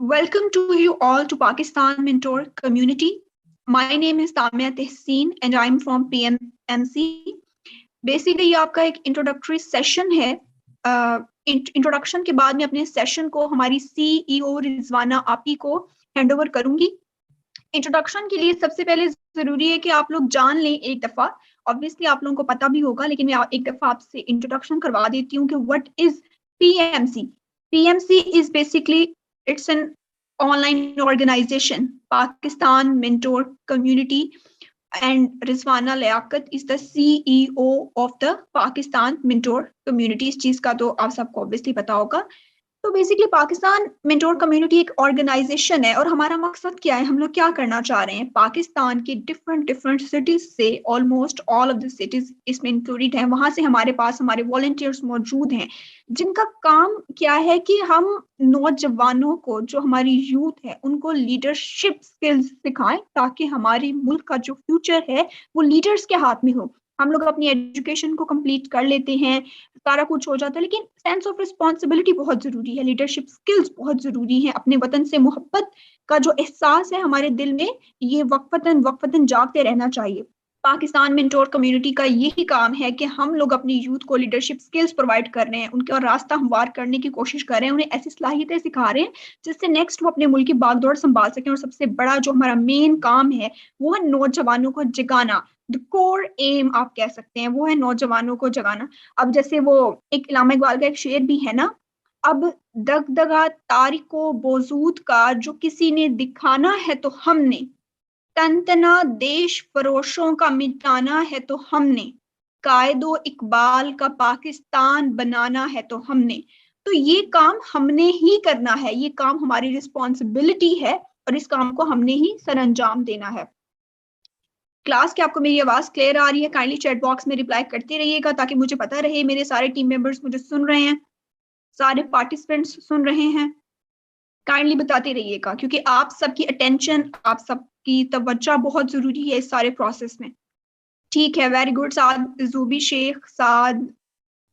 Welcome to you all to Pakistan Mentor Community. My name is Tamia Tehseen and I'm from PMMC. Basically ये आपका एक introductory session है. Introduction के बाद मैं अपने सेशन को हमारी CEO रिजवाना आपी को हैंड ओवर करूंगी. इंट्रोडक्शन के लिए सबसे पहले जरूरी है कि आप लोग जान लें एक दफा. ऑब्वियसली आप लोगों को पता भी होगा, लेकिन मैं एक दफा आपसे इंट्रोडक्शन करवा देती हूँ कि what is PMC. PMC is basically it's an online organization, Pakistan Mentor Community, and Rizwana Liaquat is the CEO of the Pakistan Mentor Community. इस चीज का तो आप सबको ऑब्वियसली पता होगा. तो बेसिकली पाकिस्तान मेंटोर कम्युनिटी एक ऑर्गेनाइजेशन है और हमारा मकसद क्या है, हम लोग क्या करना चाह रहे हैं. पाकिस्तान की डिफरेंट सिटीज से almost all of the cities इसमें इंक्लूडेड हैं. वहां से हमारे पास हमारे वॉलंटियर्स मौजूद हैं जिनका काम क्या है कि हम नौजवानों को, जो हमारी यूथ है, उनको लीडरशिप स्किल्स सिखाएं ताकि हमारे मुल्क का जो फ्यूचर है वो लीडर्स के हाथ में हो. हम लोग अपनी एजुकेशन को कंप्लीट कर लेते हैं, सारा कुछ हो जाता है, लेकिन सेंस ऑफ रिस्पॉन्सिबिलिटी बहुत जरूरी है, लीडरशिप स्किल्स बहुत जरूरी है. अपने वतन से मोहब्बत का जो एहसास है हमारे दिल में, ये वक्फतन जागते रहना चाहिए. पाकिस्तान मेंटोर कम्युनिटी का यही काम है कि हम लोग अपनी यूथ को लीडरशिप स्किल्स प्रोवाइड कर रहे हैं, उनके और रास्ता हमवार करने की कोशिश कर रहे हैं, उन्हें ऐसी सलाहियतें सिखा रहे हैं जिससे नेक्स्ट वो अपने मुल्क की बागडोर संभाल सकें. और सबसे बड़ा जो हमारा मेन काम है वो है नौजवानों को जगाना. द कोर एम आप कह सकते हैं, वो है नौजवानों को जगाना. अब जैसे वो एक इलामा इकबाल का एक शेर भी है ना, अब दगदगा तारिको बोजूद का जो किसी ने दिखाना है तो हमने, तनतना देश फरोशों का मिटाना है तो हमने, कायदो इकबाल का पाकिस्तान बनाना है तो हमने. तो ये काम हमने ही करना है, ये काम हमारी रिस्पॉन्सिबिलिटी है और इस काम को हमने ही सरअंजाम देना है. क्लास क्या आपको मेरी आवाज क्लियर आ रही है? काइंडली चैट बॉक्स में रिप्लाई करते रहिएगा ताकि मुझे पता रहे मेरे सारे टीम मेंबर्स मुझे सुन रहे हैं, सारे पार्टिसिपेंट्स सुन रहे हैं. काइंडली बताते रहिएगा क्योंकि आप सबकी अटेंशन, आप सबकी तवज्जो बहुत जरूरी है इस सारे प्रोसेस में. ठीक है, very good. Saad, Zubi Sheikh, Saad,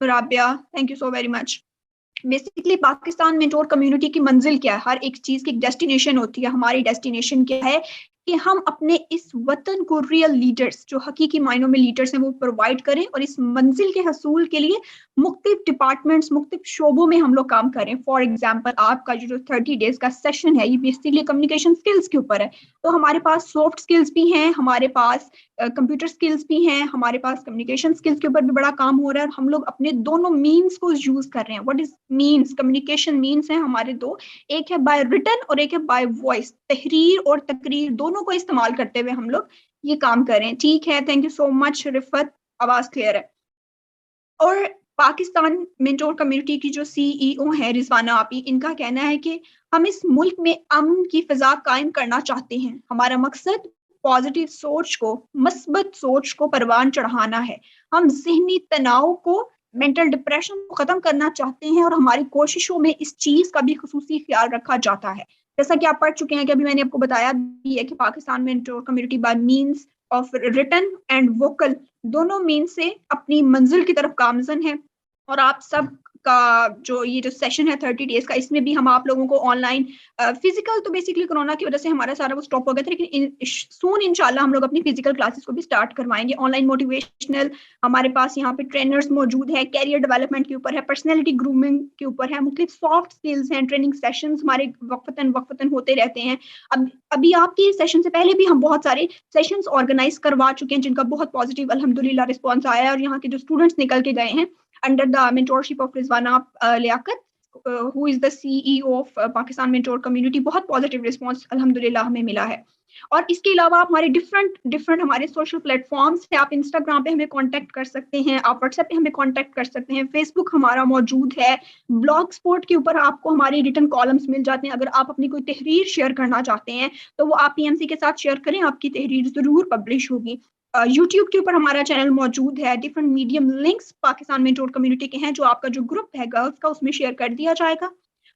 Rabia, thank you so very much. Basically Pakistan mentor community की मंजिल क्या है? हर एक चीज की एक डेस्टिनेशन होती है. हमारी डेस्टिनेशन क्या है कि हम अपने इस वतन को रियल लीडर्स, जो हकीकी मायनों में लीडर्स हैं, वो प्रोवाइड करें और इस मंजिल के हसूल के लिए मुख्तलिफ डिपार्टमेंट्स, मुख्तलिफ शोबों में हम लोग काम करें. फॉर एग्जाम्पल आपका जो 30 डेज का सेशन है ये बेसिकली कम्युनिकेशन स्किल्स के ऊपर है. तो हमारे पास सॉफ्ट स्किल्स भी हैं, हमारे पास कंप्यूटर स्किल्स भी हैं, हमारे पास कम्युनिकेशन स्किल्स के ऊपर भी बड़ा काम हो रहा है. और हम लोग अपने दोनों मीन्स को यूज कर रहे हैं. What is means? Communication means है हमारे दो, एक है बाय रिटन और एक है बाय वॉइस. तहरीर और तकरीर दोनों को इस्तेमाल करते हुए हम लोग ये काम कर रहे हैं. ठीक है, thank you so much Rifat, आवाज क्लियर है. और पाकिस्तान मेंटोर कम्युनिटी की जो CEO है रिजवाना आपी, इनका कहना है कि हम इस मुल्क में अमन की फिजा कायम करना चाहते हैं. हमारा मकसद पॉजिटिव सोच को, मस्बत सोच को परवान चढ़ाना है. हम ज़हनी तनाव को, मेंटल डिप्रेशन को खत्म करना चाहते हैं और हमारी कोशिशों में इस चीज का भी खुसूसी ख्याल रखा जाता है. जैसा कि आप पढ़ चुके हैं कि अभी मैंने आपको बताया भी है कि Pakistan mentor community by means of written and vocal, दोनों मीन्स से अपनी मंजिल की तरफ गामजन है. और आप सब का जो ये जो सेशन है 30 डेज का, इसमें भी हम आप लोगों को ऑनलाइन, फिजिकल तो बेसिकली कोरोना की वजह से हमारा सारा वो स्टॉप हो गया था, लेकिन सून इंशाल्लाह हम लोग अपनी फिजिकल क्लासेस को भी स्टार्ट करवाएंगे. ऑनलाइन मोटिवेशनल हमारे पास यहाँ पे ट्रेनर्स मौजूद है, कैरियर डेवलपमेंट के ऊपर है, पर्सनैलिटी ग्रूमिंग के ऊपर है, मुख्तलिफ सॉफ्ट स्किल्स हैं, ट्रेनिंग सेशंस हमारे वक्फतन होते रहते हैं. अब अभी आपके सेशन से पहले भी हम बहुत सारे सेशंस ऑर्गेनाइज करवा चुके हैं जिनका बहुत पॉजिटिव अल्हम्दुलिल्लाह रिस्पॉन्स आया है. और यहाँ के जो स्टूडेंट्स निकल के गए हैं under the mentorship of Rizwana Liaquat, who is the CEO of Pakistan Mentor Community, बहुत पॉजिटिव रिस्पॉन्स अल्हम्दुलिल्लाह हमें मिला है. और इसके अलावा आप हमारे डिफरेंट हमारे सोशल प्लेटफॉर्म्स है. आप इंस्टाग्राम पे हमें कांटेक्ट कर सकते हैं, आप व्हाट्सएप पे हमें कांटेक्ट कर सकते हैं, फेसबुक हमारा मौजूद है, ब्लॉग स्पॉट के ऊपर आपको हमारे रिटन कॉलम्स मिल जाते हैं. अगर आप अपनी कोई तहरीर शेयर करना चाहते हैं तो वो आप PMC के साथ शेयर करें, आपकी तहरीर जरूर पब्लिश होगी. यूट्यूब के ऊपर हमारा चैनल मौजूद है. Different medium links Pakistan mentor community के हैं, जो आपका जो ग्रुप है गर्ल्स का, उसमें शेयर कर दिया जाएगा.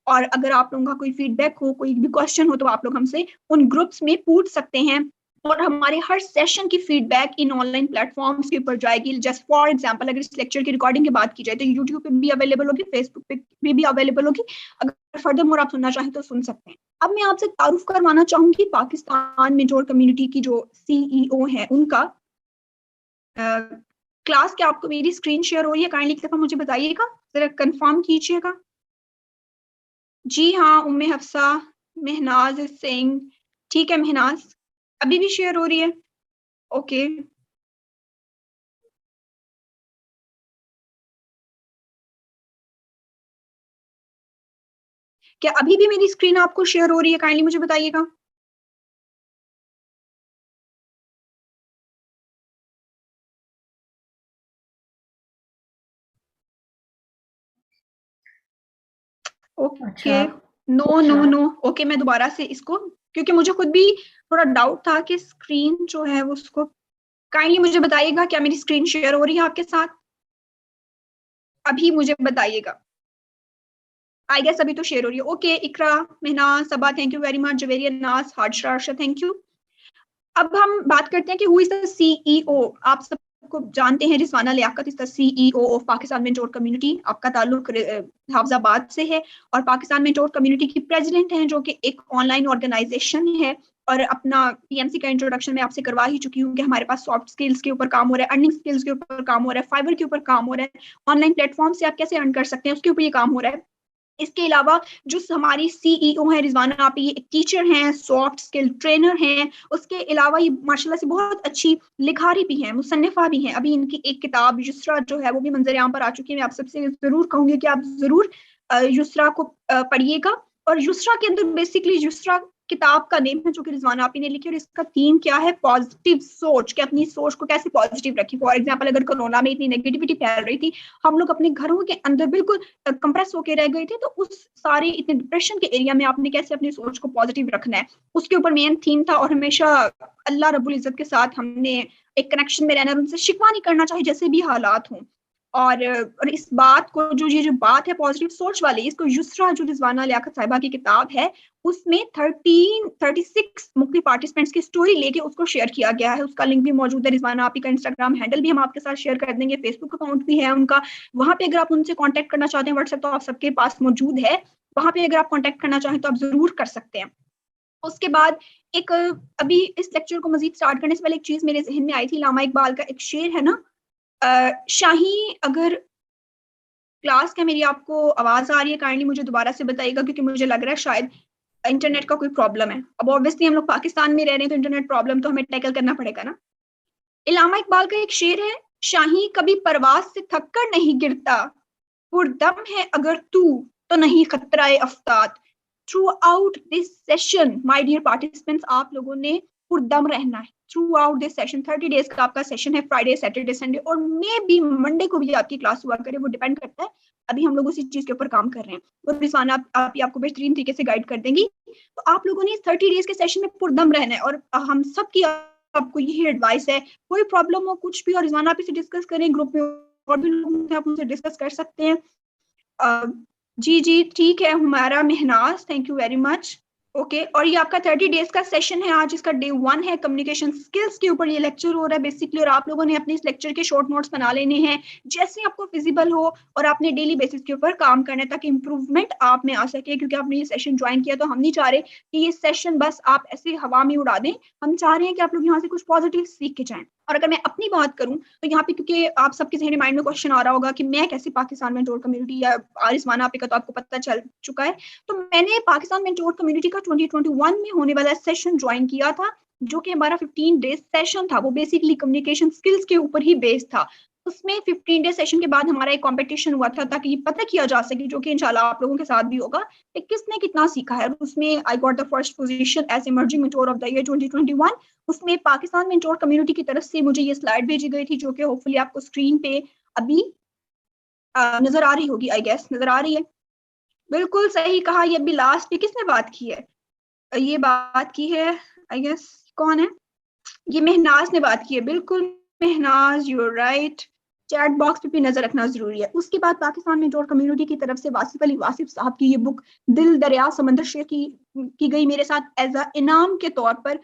और अगर आप लोगों का कोई फीडबैक हो, कोई भी क्वेश्चन हो, तो आप लोग हमसे उन ग्रुप्स में पूछ सकते हैं. और हमारे हर सेशन की फीडबैक इन ऑनलाइन प्लेटफॉर्म्स के ऊपर जाएगी। जस्ट फॉर एग्जांपल अगर इस लेक्चर की रिकॉर्डिंग की बात की जाए तो यूट्यूब पे भी अवेलेबल होगी, फेसबुक पे भी अवेलेबल होगी। अगर फर्दर मोर आप सुनना चाहें तो सुन सकते हैं। अब मैं आपसे तारुफ करवाना चाहूंगी पाकिस्तान मेंटोर कम्युनिटी की जो सीईओ है उनका। क्लास क्या आपको मेरी स्क्रीन शेयर हो रही है? काइंडली एक दफा मुझे बताइएगा, जरा कंफर्म कीजिएगा। जी हाँ, उम्मे हफ्सा महनाज सिंह, ठीक है महनाज, अभी भी शेयर हो रही है? ओके क्या अभी भी मेरी स्क्रीन आपको शेयर हो रही है? काइंडली मुझे बताइएगा। ओके, अच्छा। नो नो नो, ओके मैं दोबारा से इसको, क्योंकि मुझे खुद भी थोड़ा डाउट था कि स्क्रीन जो है वो उसको, काइंडली मुझे बताइएगा क्या मेरी स्क्रीन शेयर हो रही है आपके साथ? अभी मुझे बताइएगा। आई गेस अभी तो शेयर हो रही है। Okay Iqra, Mahna, Saba, thank you very much, Javeria, Naas, Hadsha, अर्शा, thank you. अब हम बात करते हैं कि हु इज द सीईओ। आप सबको जानते हैं Rizwana Liaquat is the CEO of Pakistan mentor community. आपका ताल्लुक हाफजाबाद से है और पाकिस्तान मेंटोर कम्युनिटी की प्रेसिडेंट हैं, जो कि एक ऑनलाइन ऑर्गेनाइजेशन है। और अपना पीएमसी का इंट्रोडक्शन मैं आपसे करवा ही चुकी हूँ कि हमारे पास सॉफ्ट स्किल्स के ऊपर काम हो रहा है, अर्निंग स्किल्स के ऊपर काम हो रहा है, फाइबर के ऊपर काम हो रहा है, ऑनलाइन प्लेटफॉर्म से आप कैसे अर्न कर सकते हैं उसके ऊपर ये काम हो रहा है। इसके अलावा जो हमारी सीईओ है रिजवाना आप, ये एक टीचर हैं, सॉफ्ट स्किल ट्रेनर हैं। उसके अलावा ये माशाल्लाह से बहुत अच्छी लिखारी भी हैं, मुसन्निफा भी हैं। अभी इनकी एक किताब युसरा जो है वो भी मंजर आम पर आ चुकी है। मैं आप सबसे जरूर कहूंगी कि आप जरूर युसरा को पढ़िएगा। और युसरा के अंदर बेसिकली युसरा किताब का नेम है जो कि रिजवाना आपी ने लिखी, और इसका थीम क्या है? पॉजिटिव सोच, कि अपनी सोच को कैसे पॉजिटिव रखें। फॉर एग्जाम्पल अगर कोरोना में इतनी नेगेटिविटी फैल रही थी, हम लोग अपने घरों के अंदर बिल्कुल कंप्रेस होके रह गए थे, तो उस सारे इतने डिप्रेशन के एरिया में आपने कैसे अपनी सोच को पॉजिटिव रखना है, उसके ऊपर मेन थीम था। और हमेशा अल्लाह रब्बुल इज्जत के साथ हमने एक कनेक्शन में रहना, उनसे शिकवा नहीं करना चाहिए जैसे भी हालात हों। और इस बात को जो ये जो बात है पॉजिटिव सोच वाली, इसको युसरा जो रिजवाना लियाकत साहिबा की किताब है उसमें 36 मुख्तलिफ पार्टिसिपेंट्स की स्टोरी लेके उसको शेयर किया गया है। उसका लिंक भी मौजूद है। रिजवाना आपी का इंस्टाग्राम हैंडल भी हम आपके साथ शेयर कर देंगे, फेसबुक अकाउंट भी है उनका। वहां पे अगर आप उनसे कांटेक्ट करना चाहते हैं, व्हाट्सएप तो आप सबके पास मौजूद है, वहां पे अगर आप कांटेक्ट करना चाहें तो आप जरूर कर सकते हैं। उसके बाद एक अभी इस लेक्चर को मजीद स्टार्ट करने से पहले एक चीज मेरे जहन में आई थी। लामा इकबाल का एक शेर है ना, शाही, अगर क्लास क्या मेरी आपको आवाज आ रही है? काइंडली मुझे दोबारा से बताइएगा, क्योंकि मुझे लग रहा है शायद इंटरनेट का कोई प्रॉब्लम है। अब ऑब्वियसली हम लोग पाकिस्तान में रह रहे हैं तो इंटरनेट प्रॉब्लम तो हमें टैकल करना पड़ेगा ना। इलामा इकबाल का एक शेर है, शाही कभी परवाज से थक कर नहीं गिरता, पुरदम है अगर तू तो नहीं खतरा अफ्ताद। Throughout this session my dear participants, आप लोगों ने पुरदम रहना है throughout this session. 30 days का आपका सेशन है, फ्राइडे सैटरडे संडे, और मे बी मंडे को भी आपकी क्लास हुआ करे, वो डिपेंड करता है। अभी हम लोग उसी चीज के ऊपर काम कर रहे हैं, और रिजवाना आप ही आपको बेहतरीन तरीके से गाइड कर देंगी। तो आप लोगों ने इस 30 डेज के सेशन में पुरदम रहना है, और हम सबकी आपको यही एडवाइस है। कोई प्रॉब्लम हो कुछ भी, और रिजवाना आप इसे डिस्कस करें ग्रुप में, और भी लोग आप उनसे डिस्कस कर सकते हैं। जी जी ठीक है हमारा Mehnaz, thank you very much. Okay, और ये आपका 30 डेज का सेशन है। आज इसका डे 1 है, कम्युनिकेशन स्किल्स के ऊपर ये लेक्चर हो रहा है बेसिकली। और आप लोगों ने अपने इस लेक्चर के शॉर्ट नोट्स बना लेने हैं जैसे आपको फिजिबल हो, और आपने डेली बेसिस के ऊपर काम करना है ताकि इंप्रूवमेंट आप में आ सके। क्योंकि आपने ये सेशन ज्वाइन किया तो हम नहीं चाह रहे कि ये सेशन बस आप ऐसे हवा में उड़ा दें। हम चाह रहे हैं कि आप लोग यहाँ से कुछ पॉजिटिव सीख के जाएं। और अगर मैं अपनी बात करूं तो यहाँ पे, क्योंकि आप सबके जहनी माइंड में क्वेश्चन आ रहा होगा कि मैं कैसे पाकिस्तान मेंटोर कम्युनिटी या रिजवाना आपी का तो आपको पता चल चुका है, तो मैंने पाकिस्तान मेंटोर कम्युनिटी का 2021 में होने वाला सेशन ज्वाइन किया था, जो कि हमारा 15 डेज सेशन था। वो बेसिकली कम्युनिकेशन स्किल्स के ऊपर ही बेस्ड था। उसमें 15 डे सेशन के बाद हमारा एक कंपटीशन हुआ था ताकि ये पता किया जा सके, जो कि इंशाल्लाह आप लोगों के साथ भी होगा, कि किसने कितना सीखा है। उसमें I got the first position as emerging mentor of the year 2021। उसमें पाकिस्तान मेंटोर कम्युनिटी की तरफ से मुझे ये स्लाइड भेजी गई थी, जो कि होपफुली आपको स्क्रीन पे अभी नजर आ रही होगी। आई गेस नजर आ रही है। बिल्कुल सही कहा। ये अभी लास्ट पे किसने बात की है? ये बात की है, आई गेस कौन है? ये महनाज ने बात की है, बिल्कुल Mehnaz, you are right. Chat box पे भी नजर रखना जरूरी है। उसके बाद पाकिस्तान मेंटोर कम्युनिटी की तरफ से वासिफ अली वासिफ साहब की ये बुक दिल दरिया समंदर शेयर की गई मेरे साथ एज अ इनाम के तौर पर।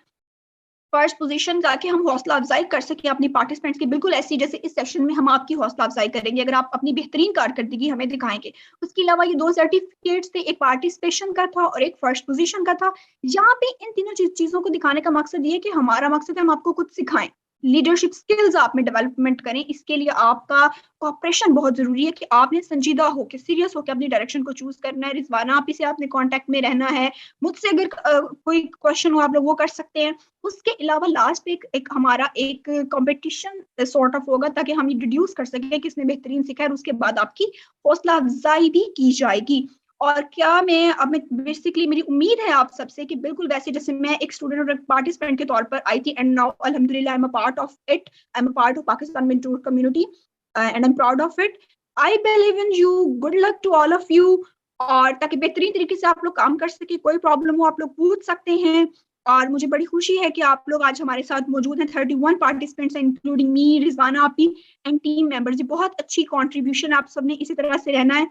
फर्स्ट पोजीशन जाके हम हौसला अफजाई कर सके अपनी पार्टिसिपेंट्स की, बिल्कुल ऐसी जैसे इस सेशन में हम आपकी हौसला अफजाई करेंगे अगर आप अपनी बेहतरीन कारकर्दगी हमें दिखाएंगे। उसके अलावा ये 2 सर्टिफिकेट्स थे, एक पार्टिसिपेशन का था और एक फर्स्ट पोजीशन का था। यहाँ पे इन तीनों चीजों को दिखाने का मकसद ये है कि हमारा मकसद है हम आपको कुछ सिखाएं, लीडरशिप स्किल्स आप में डेवलपमेंट करें। इसके लिए आपका कॉपरेशन बहुत जरूरी है कि आपने संजीदा होकर सीरियस होकर अपनी डायरेक्शन को चूज करना है। रिजवाना आप से आपने कांटेक्ट में रहना है, मुझसे अगर कोई क्वेश्चन हो आप लोग वो कर सकते हैं। उसके अलावा लास्ट पे एक हमारा एक कंपटीशन सॉर्ट ऑफ होगा ताकि हम ये डिड्यूस कर सकें कि किसने बेहतरीन सीखा है, और उसके बाद आपकी हौसला अफजाई भी की जाएगी। और क्या मैं बेसिकली मेरी उम्मीद है आप सबसे कि बिल्कुल वैसे जैसे मैं एक स्टूडेंट और एक पार्टिसिपेंट के तौर पर आई थी, एंड नाउ अल्हम्दुलिल्लाह I am a part of it, I am a part of Pakistan mentor community and I am proud of it. I believe in you, good luck to all of you. और ताकि बेहतरीन तरीके से आप लोग काम कर सके, कोई प्रॉब्लम हो आप लोग पूछ सकते हैं। और मुझे बड़ी खुशी है कि आप लोग आज हमारे साथ मौजूद हैं, 31 पार्टिसिपेंट्स इंक्लूडिंग मी, रिजवाना आपी एंड टीम मेंबर्स। बहुत अच्छी कंट्रीब्यूशन, आप सबने इसी तरह से रहना है।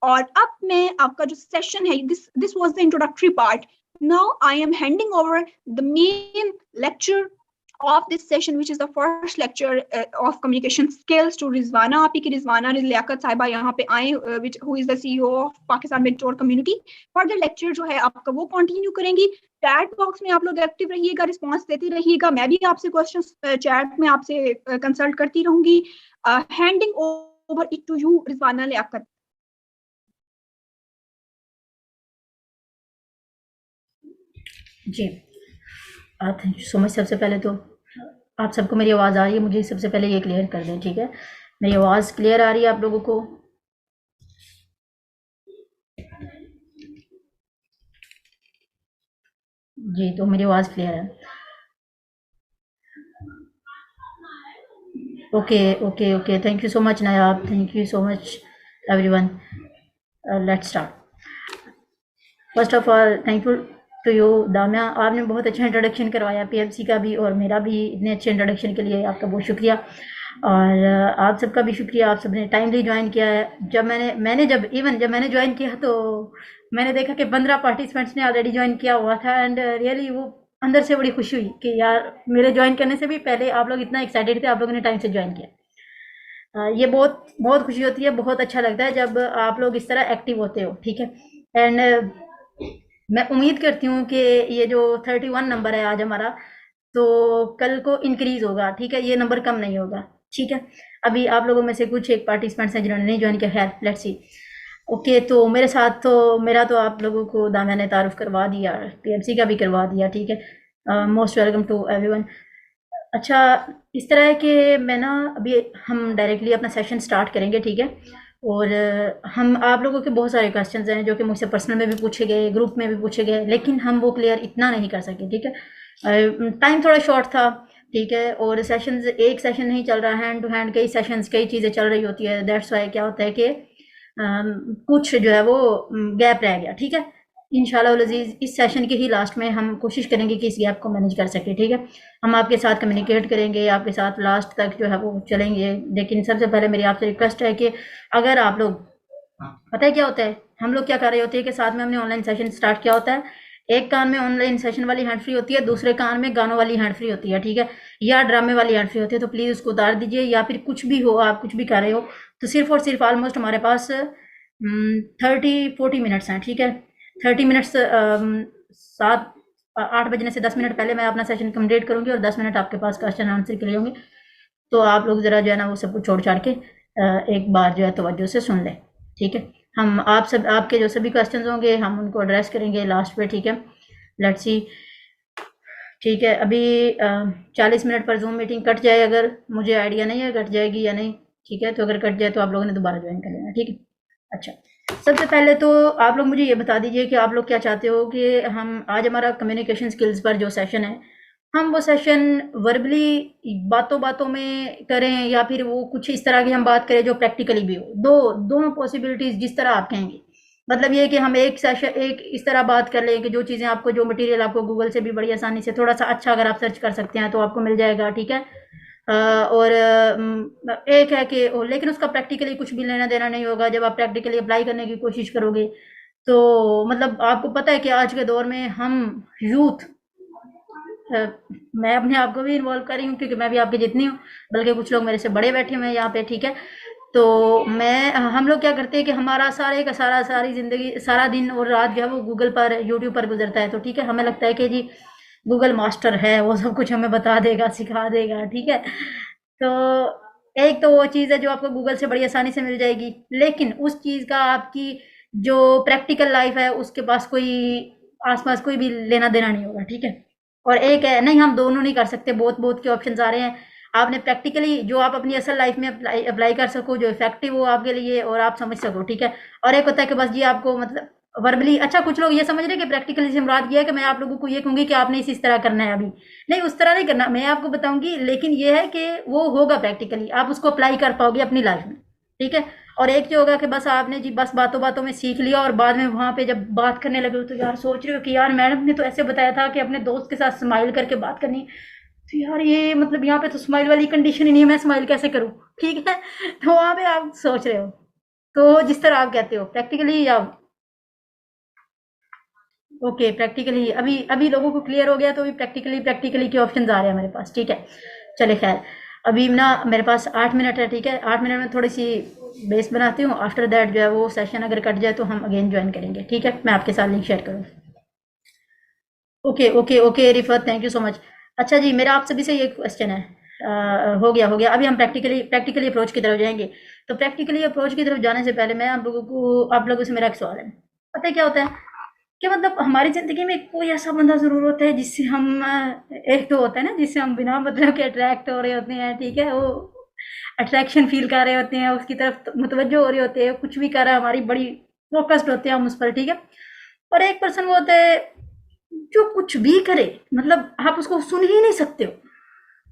और अब मैं आपका जो सेशन है, this was the introductory part. Now I am handing over the main lecture of this session, which is the first lecture of communication skills to Rizwana आपी की रिजवाना लियाकत साहिबा यहाँ पे आए, who is the CEO of Pakistan mentor community. Further lecture जो है आपका वो कंटिन्यू करेंगी। चैट बॉक्स में आप लोग एक्टिव रहिएगा, रिस्पांस देते रहिएगा, मैं भी आपसे क्वेश्चन चैट में आपसे कंसल्ट करती रहूंगी। Handing over it to you Rizwana Liaquat. जी थैंक यू सो मच। सबसे पहले तो आप सबको मेरी आवाज़ आ रही है? मुझे सबसे पहले ये क्लियर कर दें, ठीक है? मेरी आवाज़ क्लियर आ रही है आप लोगों को? जी, तो मेरी आवाज़ क्लियर है? Okay okay okay, thank you so much Nayab, thank you so much everyone. Let's start. First of all thank you to you Damia, आपने बहुत अच्छा इंट्रोडक्शन करवाया पीएमसी का भी और मेरा भी। इतने अच्छे इंट्रोडक्शन के लिए आपका बहुत शुक्रिया। और आप सबका भी शुक्रिया, आप सबने टाइमली ज्वाइन किया है। जब मैंने ज्वाइन किया तो मैंने देखा कि 15 पार्टिसिपेंट्स ने ऑलरेडी ज्वाइन किया हुआ था, एंड रियली वो अंदर से बड़ी खुशी हुई कि यार मेरे ज्वाइन करने से भी पहले आप लोग इतना एक्साइटेड थे, आप लोगों ने टाइम से ज्वाइन किया। ये बहुत बहुत खुशी होती है, बहुत अच्छा लगता है जब आप लोग इस तरह एक्टिव होते हो, ठीक है? एंड मैं उम्मीद करती हूँ कि ये जो 31 नंबर है आज हमारा, तो कल को इंक्रीज होगा, ठीक है? ये नंबर कम नहीं होगा, ठीक है? अभी आप लोगों में से कुछ एक पार्टिसिपेंट्स हैं जिन्होंने नहीं ज्वाइन किया, खैर लेट्स सी। ओके, तो मेरे साथ तो मेरा तो आप लोगों को दामिया ने तारुफ करवा दिया, पीएमसी का भी करवा दिया, ठीक है? Most welcome to everyone. अच्छा, इस तरह है कि मैं ना अभी हम डायरेक्टली अपना सेशन स्टार्ट करेंगे, ठीक है? और हम आप लोगों के बहुत सारे क्वेश्चंस हैं जो कि मुझसे पर्सनल में भी पूछे गए, ग्रुप में भी पूछे गए, लेकिन हम वो क्लियर इतना नहीं कर सके, ठीक है? टाइम थोड़ा शॉर्ट था, ठीक है? और सेशंस एक सेशन नहीं चल रहा, हैंड टू हैंड कई सेशंस कई चीज़ें चल रही होती है। दैट्स वाई क्या होता है कि कुछ जो है वो गैप रह गया, ठीक है? इंशाल्लाह अज़ीज़ इस सेशन के ही लास्ट में हम कोशिश करेंगे कि इस गैप को मैनेज कर सके, ठीक है? हम आपके साथ कम्युनिकेट करेंगे, आपके साथ लास्ट तक जो है वो चलेंगे। लेकिन सबसे पहले मेरी आपसे रिक्वेस्ट है कि अगर आप लोग, पता है क्या होता है, हम लोग क्या कर रहे होते हैं कि साथ में हमने ऑनलाइन सेशन स्टार्ट किया होता है, एक कान में ऑनलाइन सेशन वाली हैंड फ्री होती है, दूसरे कान में गानों वाली हैंड फ्री होती है, ठीक है? या ड्रामे वाली हैंड फ्री होती है, तो प्लीज़ उसको उतार दीजिए। या फिर कुछ भी हो, आप कुछ भी कर रहे हो, तो सिर्फ और सिर्फ ऑलमोस्ट हमारे पास 30-40 मिनट्स हैं, ठीक है? 30 मिनट्स 8 बजने से 10 मिनट पहले मैं अपना सेशन कंप्लीट करूँगी और 10 मिनट आपके पास क्वेश्चन आंसर के लिए होंगे। तो आप लोग ज़रा जो है ना वो सब कुछ छोड़ छाड़ के एक बार जो है तवज्जो से सुन लें, ठीक है? हम आपके जो सभी क्वेश्चंस होंगे हम उनको एड्रेस करेंगे लास्ट पे, ठीक है? लेट्स सी, ठीक है? अभी 40 मिनट पर जूम मीटिंग कट जाए, अगर मुझे आइडिया नहीं है कट जाएगी या नहीं, ठीक है? तो अगर कट जाए तो आप लोगों ने दोबारा ज्वाइन कर लेना, ठीक है? अच्छा, सबसे पहले तो आप लोग मुझे ये बता दीजिए कि आप लोग क्या चाहते हो कि हम आज हमारा कम्युनिकेशन स्किल्स पर जो सेशन है, हम वो सेशन वर्बली बातों बातों में करें या फिर वो कुछ इस तरह की हम बात करें जो प्रैक्टिकली भी हो। दोनों पॉसिबिलिटीज़ जिस तरह आप कहेंगे। मतलब ये कि हम एक सेशन एक इस तरह बात कर लें कि जो चीज़ें आपको, जो मटेरियल आपको गूगल से भी बड़ी आसानी से थोड़ा सा अच्छा अगर आप सर्च कर सकते हैं तो आपको मिल जाएगा, ठीक है? और एक है कि लेकिन उसका प्रैक्टिकली कुछ भी लेना देना नहीं होगा। जब आप प्रैक्टिकली अप्लाई करने की कोशिश करोगे तो मतलब आपको पता है कि आज के दौर में हम यूथ मैं अपने आप को भी इन्वॉल्व कर रही हूँ क्योंकि मैं भी आपके जितनी हूँ, बल्कि कुछ लोग मेरे से बड़े बैठे हुए हैं यहाँ पे, ठीक है। तो हम लोग क्या करते हैं कि हमारा सारी जिंदगी, सारा दिन और रात जो है वो गूगल पर, यूट्यूब पर गुजरता है। तो ठीक है, हमें लगता है कि जी गूगल मास्टर है, वो सब कुछ हमें बता देगा, सिखा देगा, ठीक है। तो एक तो वो चीज़ है जो आपको गूगल से बड़ी आसानी से मिल जाएगी, लेकिन उस चीज़ का आपकी जो प्रैक्टिकल लाइफ है उसके पास कोई आसपास कोई भी लेना देना नहीं होगा, ठीक है। और एक है नहीं, हम दोनों नहीं कर सकते, बहुत बहुत के ऑप्शन आ रहे हैं। आपने प्रैक्टिकली जो आप अपनी असल लाइफ में अप्लाई कर सको, जो इफेक्टिव हो आपके लिए और आप समझ सको, ठीक है। और एक होता है कि बस जी आपको मतलब वर्बली, अच्छा कुछ लोग ये समझ रहे हैं कि प्रैक्टिकली से मुराद ये है कि मैं आप लोगों को ये कहूंगी कि आपने इस तरह करना है, अभी नहीं, उस तरह नहीं करना, मैं आपको बताऊंगी, लेकिन ये है कि वो होगा प्रैक्टिकली, आप उसको अप्लाई कर पाओगे अपनी लाइफ में, ठीक है। और एक जो होगा कि बस आपने जी बस बातों बातों में सीख लिया और बाद में वहां पे जब बात करने लगे तो यार सोच रहे हो कि यार मैडम ने तो ऐसे बताया था कि अपने दोस्त के साथ स्माइल करके बात करनी, तो यार ये मतलब यहाँ पे तो स्माइल वाली कंडीशन ही नहीं है, मैं स्माइल कैसे करूँ, ठीक है। तो वहां पे आप सोच रहे हो, तो जिस तरह आप कहते हो प्रैक्टिकली या ओके, प्रैक्टिकली अभी अभी लोगों को क्लियर हो गया, तो अभी प्रैक्टिकली के ऑप्शन आ रहे हैं हमारे पास, ठीक है। चले खैर, अभी ना मेरे पास 8 मिनट है, ठीक है। 8 मिनट में थोड़ी सी बेस बनाती हूँ, आफ्टर दैट जो है वो सेशन अगर कट जाए तो हम अगेन ज्वाइन करेंगे, ठीक है। मैं आपके साथ लिंक शेयर करूँ। Okay okay okay Rifat, thank you so much. अच्छा जी, मेरा आप सभी से ये क्वेश्चन है, हो गया। अभी हम प्रैक्टिकली अप्रोच की तरफ जाएंगे। तो प्रैक्टिकली अप्रोच की तरफ जाने से पहले मैं आप लोगों से मेरा एक सवाल है, पता है क्या होता है कि मतलब हमारी ज़िंदगी में कोई ऐसा बंदा ज़रूर होता है जिससे हम एक तो होता है ना जिससे हम बिना मतलब के अट्रैक्ट हो रहे होते हैं, ठीक है, वो अट्रैक्शन फील कर रहे होते हैं, उसकी तरफ मुतवज्जो हो रहे होते हैं, कुछ भी कर रहा है, हमारी बड़ी फोकस्ड होते हैं हम उस पर, ठीक है। और एक पर्सन वो होता है जो कुछ भी करे, मतलब आप उसको सुन ही नहीं सकते हो।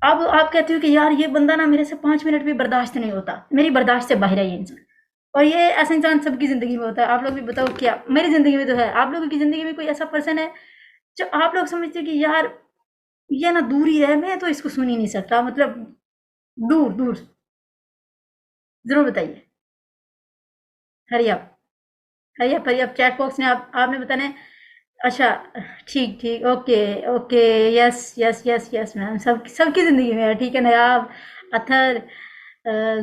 आप कहते हो कि यार ये बंदा ना मेरे से 5 मिनट भी बर्दाश्त नहीं होता, मेरी बर्दाश्त से बाहर है ये इंसान। और ये ऐसा इंसान सबकी जिंदगी में होता है। आप लोग भी बताओ, क्या मेरी जिंदगी में तो है, आप लोगों की जिंदगी में कोई ऐसा पर्सन है जो आप लोग समझते हो कि यार ये ना दूर ही रहे, मैं तो इसको सुन ही नहीं सकता, मतलब दूर दूर, जरूर बताइए। हरी आप, हरी आप चैट बॉक्स में आपने बताना है। अच्छा, ठीक ठीक, okay okay, yes yes yes yes ma'am, सबकी जिंदगी में है, ठीक है। नयाब, अथर,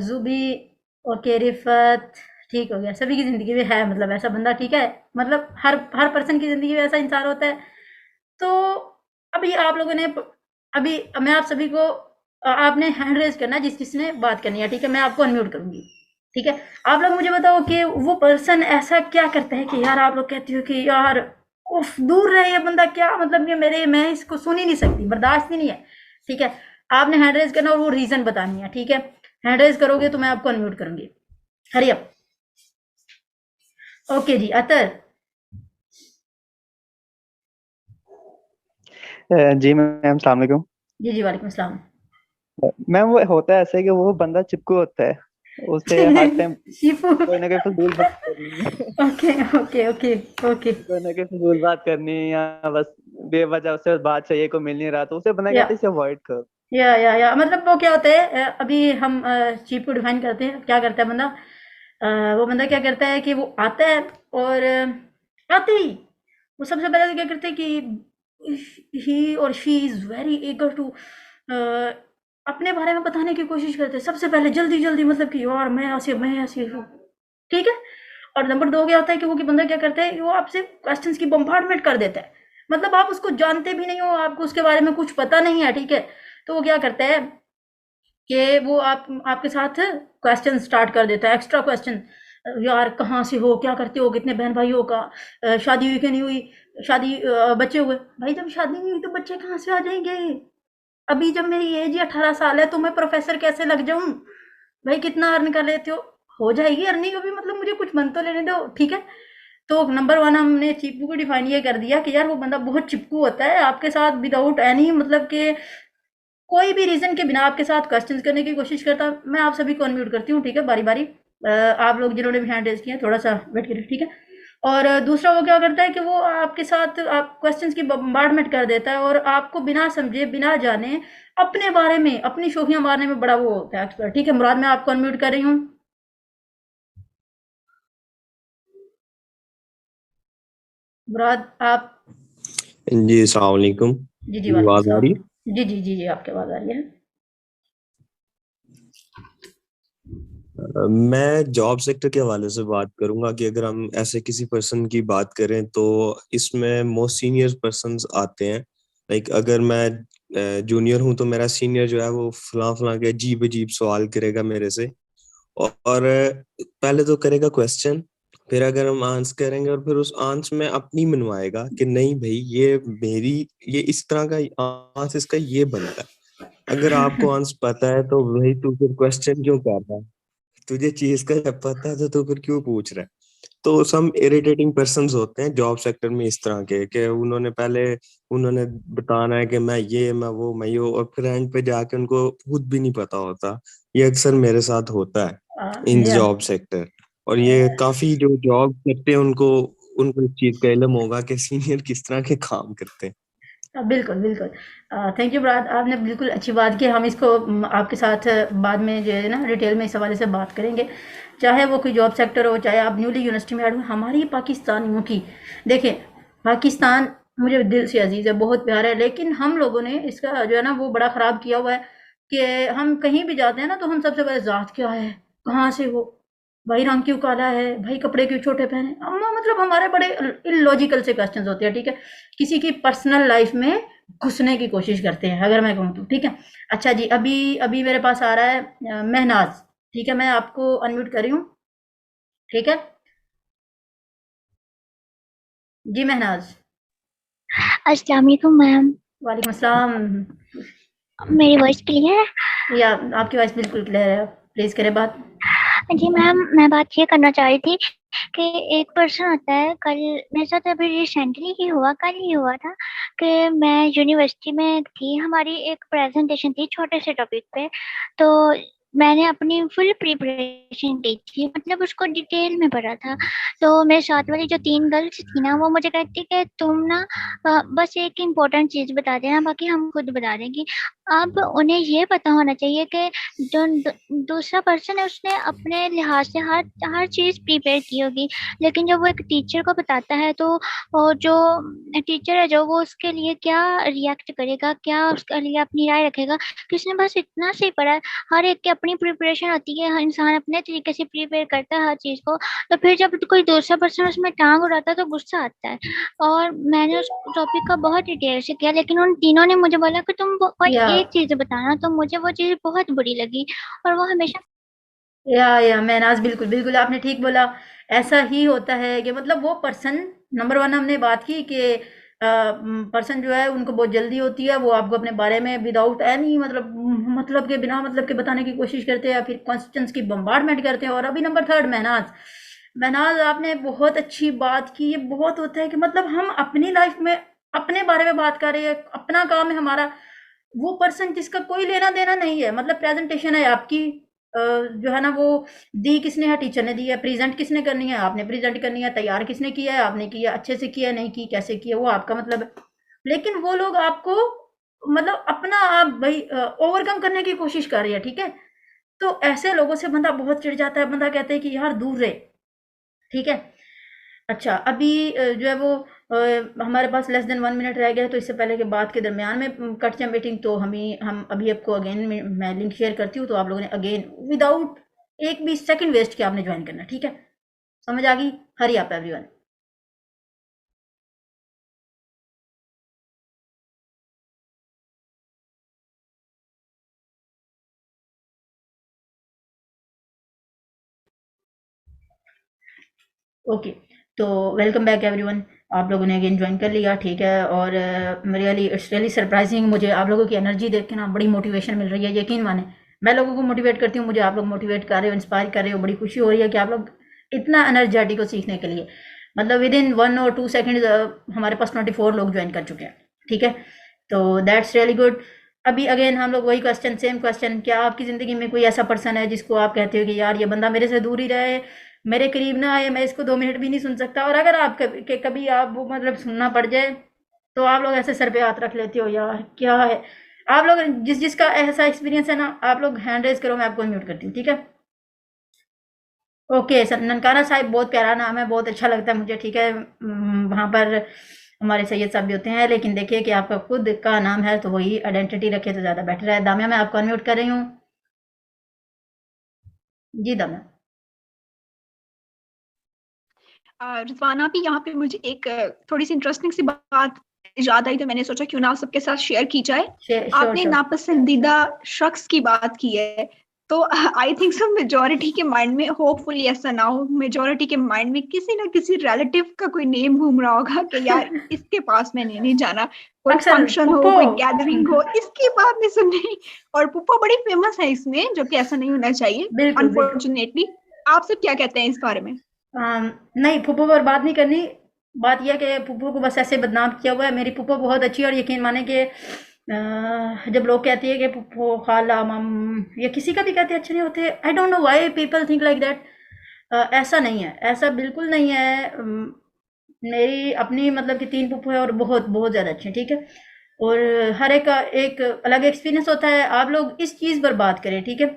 जुबी, ओके, रिफत, ठीक हो गया, सभी की जिंदगी में है मतलब ऐसा बंदा, ठीक है। मतलब हर पर्सन की जिंदगी में ऐसा इंसान होता है। तो अभी आप लोगों ने, अभी मैं आप सभी को, आपने हैंड रेज करना है जिसने बात करनी है, ठीक है। मैं आपको अनम्यूट करूंगी, ठीक है। आप लोग मुझे बताओ कि वो पर्सन ऐसा क्या करता है कि यार आप लोग कहते हो कि यार उफ दूर रहे ये बंदा, क्या मतलब ये मैं इसको सुन ही नहीं सकती, बर्दाश्त ही नहीं है, ठीक है। आपने हैंड रेज करना और वो रीजन बतानी है, ठीक है। हैंड रेज करोगे तो मैं आपको अनम्यूट करूंगी। हरी अप, ओके जी, अतर। जी मैम, सलाम वालेकुम। जी जी, वालेकुम अस्सलाम। मैम वो होता है ऐसे कि वो बंदा चिपकू होता है, उसे हर टाइम शिफू, कोई ना कोई फजूल बात करनी है। ओके ओके ओके ओके, कोई ना कोई फजूल बात करनी है या बस बेवजह उससे बात चाहिए को मिल नहीं रहा तो उसे बंदा या कहते हैं इसे अवॉइड करो। या मतलब वो क्या होता है, अभी हम चीप को डिफाइन करते हैं, क्या करता है बंदा, वो बंदा क्या करता है कि वो आता है और आते ही वो सबसे पहले तो क्या करते हैं कि ही और she is very eager to अपने बारे में बताने की कोशिश करते हैं सबसे पहले, जल्दी जल्दी, मतलब कि यार मैं ऐसे हूँ, ठीक है। और नंबर 2 क्या होता है कि वो कि बंदा क्या करता है कि वो आपसे क्वेश्चंस की बम्बार्डमेंट कर देता है, मतलब आप उसको जानते भी नहीं हो, आपको उसके बारे में कुछ पता नहीं है, ठीक है। तो वो क्या करता है कि वो आपके साथ क्वेश्चन स्टार्ट कर देता है, एक्स्ट्रा क्वेश्चन, यार कहाँ से हो, क्या करते हो, कितने बहन भाइयों का, शादी हुई कि नहीं हुई, शादी बच्चे हुए, भाई जब शादी नहीं हुई तो बच्चे कहाँ से आ जाएंगे, अभी जब मेरी एज ही 18 साल है तो मैं प्रोफेसर कैसे लग जाऊं, भाई कितना अर्न कर लेते हो जाएगी अर्निंग अभी, मतलब मुझे कुछ मन तो लेने दो, ठीक है। तो नंबर 1 हमने चिपकू को डिफाइन ये कर दिया कि यार वो बंदा बहुत चिपकू होता है, आपके साथ विदाउट एनी मतलब के कोई भी रीजन के बिना आपके साथ क्वेश्चंस करने की कोशिश करता है। मैं आप सभी को अनम्यूट करती हूँ, ठीक है, बारी बारी। आप लोग जिन्होंने भी हैंड रेज किया थोड़ा सा वेट करिए, ठीक है। और दूसरा वो क्या करता है कि वो आपके साथ आप क्वेश्चंस की बम्बार्डमेंट कर देता है और आपको बिना समझे बिना जाने अपने बारे में अपनी शोखियां मारने में बड़ा वो होता है एक्सपर्ट, ठीक है। मुराद, मैं आपको अनम्यूट कर रही हूँ। मुराद आप, जी, अस्सलाम वालेकुम। जी जी वालेकुम आवाज आ रही है? सलाम। जी जी जी जी आपकी आवाज़ आ रही है। मैं जॉब सेक्टर के हवाले से बात करूंगा कि अगर हम ऐसे किसी पर्सन की बात करें तो इसमें मोस्ट सीनियर पर्सन्स आते हैं। लाइक अगर मैं जूनियर हूं तो मेरा सीनियर जो है वो फलां फलां के अजीब अजीब सवाल करेगा मेरे से। और पहले तो करेगा क्वेश्चन, फिर अगर हम आंसर करेंगे और फिर उस आंसर में अपनी मनवाएगा कि नहीं भाई ये इस तरह का आंसर इसका ये बनता है। अगर आपको आंसर पता है तो भाई तू फिर क्वेश्चन क्यों कर रहा है? तुझे चीज का जब पता है तो तू फिर क्यों पूछ रहा है? तो सम इरिटेटिंग पर्सन्स होते हैं जॉब सेक्टर में इस तरह के कि उन्होंने बताना है कि मैं ये और फिर एंड पे जाके उनको खुद भी नहीं पता होता। ये अक्सर मेरे साथ होता है इन या जॉब सेक्टर। और ये काफी जो जॉब करते हैं उनको उनको इस चीज का इल्म होगा कि सीनियर किस तरह के काम करते हैं। बिल्कुल, बिल्कुल। थैंक यू ब्राद, आपने बिल्कुल अच्छी बात की। हम इसको आपके साथ बाद में जो है ना डिटेल में इस हवाले से बात करेंगे। चाहे वो कोई जॉब सेक्टर हो, चाहे आप न्यूली यूनिवर्सिटी में ऐड हो, हमारी पाकिस्तानियों की देखिए, पाकिस्तान मुझे दिल से अज़ीज़ है, बहुत प्यारा है, लेकिन हम लोगों ने इसका जो है ना वो बड़ा ख़राब किया हुआ है कि हम कहीं भी जाते हैं ना तो हम सबसे पहले ज़ात क्या है, कहाँ से हो, भाई रंग क्यों काला है, भाई कपड़े क्यों छोटे पहने, मतलब हमारे बड़े इलॉजिकल से क्वेश्चंस होते हैं, ठीक है। किसी की पर्सनल लाइफ में घुसने की कोशिश करते हैं अगर मैं कहूँ तो, ठीक है। अच्छा जी, अभी अभी मेरे पास आ रहा है महनाज, ठीक है, मैं आपको अनम्यूट कर रही हूँ, ठीक है। जी महनाज। अस्सलाम वालेकुम मैम। वालेकुम अस्सलाम। मेरी वॉइस क्लियर है? या आपकी वॉइस बिल्कुल क्लियर है, प्लीज करें बात। जी मैम, मैं बात ये करना चाह रही थी कि एक पर्सन होता है, कल मेरे साथ अभी रिसेंटली ही हुआ, कल ही हुआ था कि मैं यूनिवर्सिटी में थी, हमारी एक प्रेजेंटेशन थी छोटे से टॉपिक पे। तो मैंने अपनी फुल प्रिपरेशन की थी, मतलब उसको डिटेल में पढ़ा था। तो मेरे साथ वाली जो 3 गर्ल्स थी ना, वो मुझे कहती कि तुम ना बस एक इम्पोर्टेंट चीज़ बता देना, बाकी हम खुद बता देंगे। अब उन्हें ये पता होना चाहिए कि जो दूसरा पर्सन है उसने अपने लिहाज से हर चीज़ प्रिपेयर की होगी, लेकिन जब वो एक टीचर को बताता है तो जो टीचर है जो वो उसके लिए क्या रिएक्ट करेगा, क्या उसके लिए अपनी राय रखेगा, किसने बस इतना से ही पढ़ा है। हर एक की अपनी प्रिपरेशन होती है, हर इंसान अपने तरीके से प्रिपेयर करता है हर चीज़ को। तो फिर जब कोई दूसरा पर्सन उसमें टांग उड़ाता है तो गुस्सा आता है। और मैंने उस टॉपिक का बहुत डिटेल से किया, लेकिन उन तीनों ने मुझे बोला कि तुम कोई या एक चीज़ बताना, तो मुझे वो चीज़ बहुत बुरी लगी। और वो हमेशा या महनाज, बिल्कुल बिल्कुल आपने ठीक बोला। ऐसा ही होता है कि मतलब वो पर्सन, नंबर वन हमने बात की कि पर्सन जो है उनको बहुत जल्दी होती है, वो आपको अपने बारे में विदाउट एनी मतलब के बिना मतलब के बताने की कोशिश करते हैं या फिर क्वेश्चंस की बम्बार्डमेंट करते हैं। और अभी नंबर थर्ड महनाज, महनाज आपने बहुत अच्छी बात की। ये बहुत होता है कि मतलब हम अपनी लाइफ में अपने बारे में बात कर रहे हैं, अपना काम है हमारा, वो पर्सन जिसका कोई लेना देना नहीं है, मतलब प्रेजेंटेशन है आपकी, जो है ना वो दी किसने है, टीचर ने दी है, प्रेजेंट किसने करनी है, आपने प्रेजेंट करनी है, तैयार किसने किया है, आपने किया, अच्छे से किया नहीं की, कैसे किया, वो आपका मतलब है। लेकिन वो लोग आपको मतलब अपना आप भाई ओवरकम करने की कोशिश कर रही है, ठीक है। तो ऐसे लोगों से बंदा बहुत चिढ़ जाता है, बंदा कहता है कि यार दूर रहे, ठीक है। अच्छा, अभी जो है वो हमारे पास लेस देन 1 मिनट रह गया है, तो इससे पहले कि बात के दरमियान में कट जाए मीटिंग, तो हम अभी आपको अगेन मैं लिंक शेयर करती हूँ, तो आप लोगों ने अगेन विदाउट एक भी सेकंड वेस्ट किया आपने ज्वाइन करना, ठीक है। समझ आ गई? हरी आप एवरीवन। ओके, तो वेलकम बैक एवरीवन। आप लोगों ने अगेन ज्वाइन कर लिया, ठीक है। और रियली इट्स रियली सरप्राइजिंग, मुझे आप लोगों की एनर्जी देख के ना बड़ी मोटिवेशन मिल रही है। यकीन माने, मैं लोगों को मोटिवेट करती हूँ, मुझे आप लोग मोटिवेट कर रहे हो, इंस्पायर कर रहे हो, बड़ी खुशी हो रही है कि आप लोग इतना एनर्जेटिक हो सीखने के लिए। मतलब विद इन 1 और 2 सेकेंड हमारे पास 24 लोग ज्वाइन कर चुके हैं, ठीक है। तो दैट्स रियली गुड। अभी अगेन हम लोग वही क्वेश्चन, सेम क्वेश्चन, क्या आपकी ज़िंदगी में कोई ऐसा पर्सन है जिसको आप कहते हो कि यार ये बंदा मेरे से दूर ही रहे, मेरे करीब ना आए, मैं इसको 2 मिनट भी नहीं सुन सकता। और अगर आप कभी आप वो मतलब सुनना पड़ जाए, तो आप लोग ऐसे सर पे हाथ रख लेते हो, यार क्या है। आप लोग जिसका ऐसा एक्सपीरियंस है ना, आप लोग हैंड रेज करो, मैं आपको म्यूट करती हूँ, ठीक है। ओके, ननकाना साहिब बहुत प्यारा नाम है, बहुत अच्छा लगता है मुझे, ठीक है। वहाँ पर हमारे सैयद साहब भी होते हैं, लेकिन देखिए कि आपका खुद का नाम है तो वही आइडेंटिटी रखे तो ज़्यादा बेटर है। दामिया, मैं आपको अनम्यूट कर रही हूँ। जी दामिया। रिजवाना भी यहाँ पे मुझे एक थोड़ी सी इंटरेस्टिंग सी बात याद आई, तो मैंने सोचा क्यों ना आप सबके साथ शेयर की जाए। श्योर आपने श्योर। नापसंदीदा शख्स की बात की है, तो आई थिंक सो मेजोरिटी के माइंड में, होपफुली ऐसा ना हो, मेजोरिटी के माइंड में किसी ना किसी रिलेटिव का कोई नेम घूम रहा होगा कि यार इसके पास मैंने नहीं जाना, कोई अक्सर फंक्शन हो, पुप्पो। कोई गैदरिंग हो, इसकी बात नहीं सुननी। और पुप्पो बड़ी फेमस है इसमें, जो कि ऐसा नहीं होना चाहिए बिल्कुल बिल्कुल। अनफॉर्चुनेटली। आप सब क्या कहते हैं इस बारे में? नहीं, फूफो पर बात नहीं करनी। बात यह है कि फूफो को बस ऐसे बदनाम किया हुआ है। मेरी फूफो बहुत अच्छी है, और यकीन माने कि जब लोग कहते हैं कि फूफो, खाला, मम, या किसी का भी कहते हैं अच्छे नहीं होते, I don't know why people think like that. ऐसा नहीं है, ऐसा बिल्कुल नहीं है। मेरी अपनी मतलब कि 3 फूफो है, और बहुत बहुत ज़्यादा अच्छे हैं, ठीक है। और हर एक का एक अलग एक्सपीरियंस होता है। आप लोग इस चीज़ पर बात करें, ठीक है।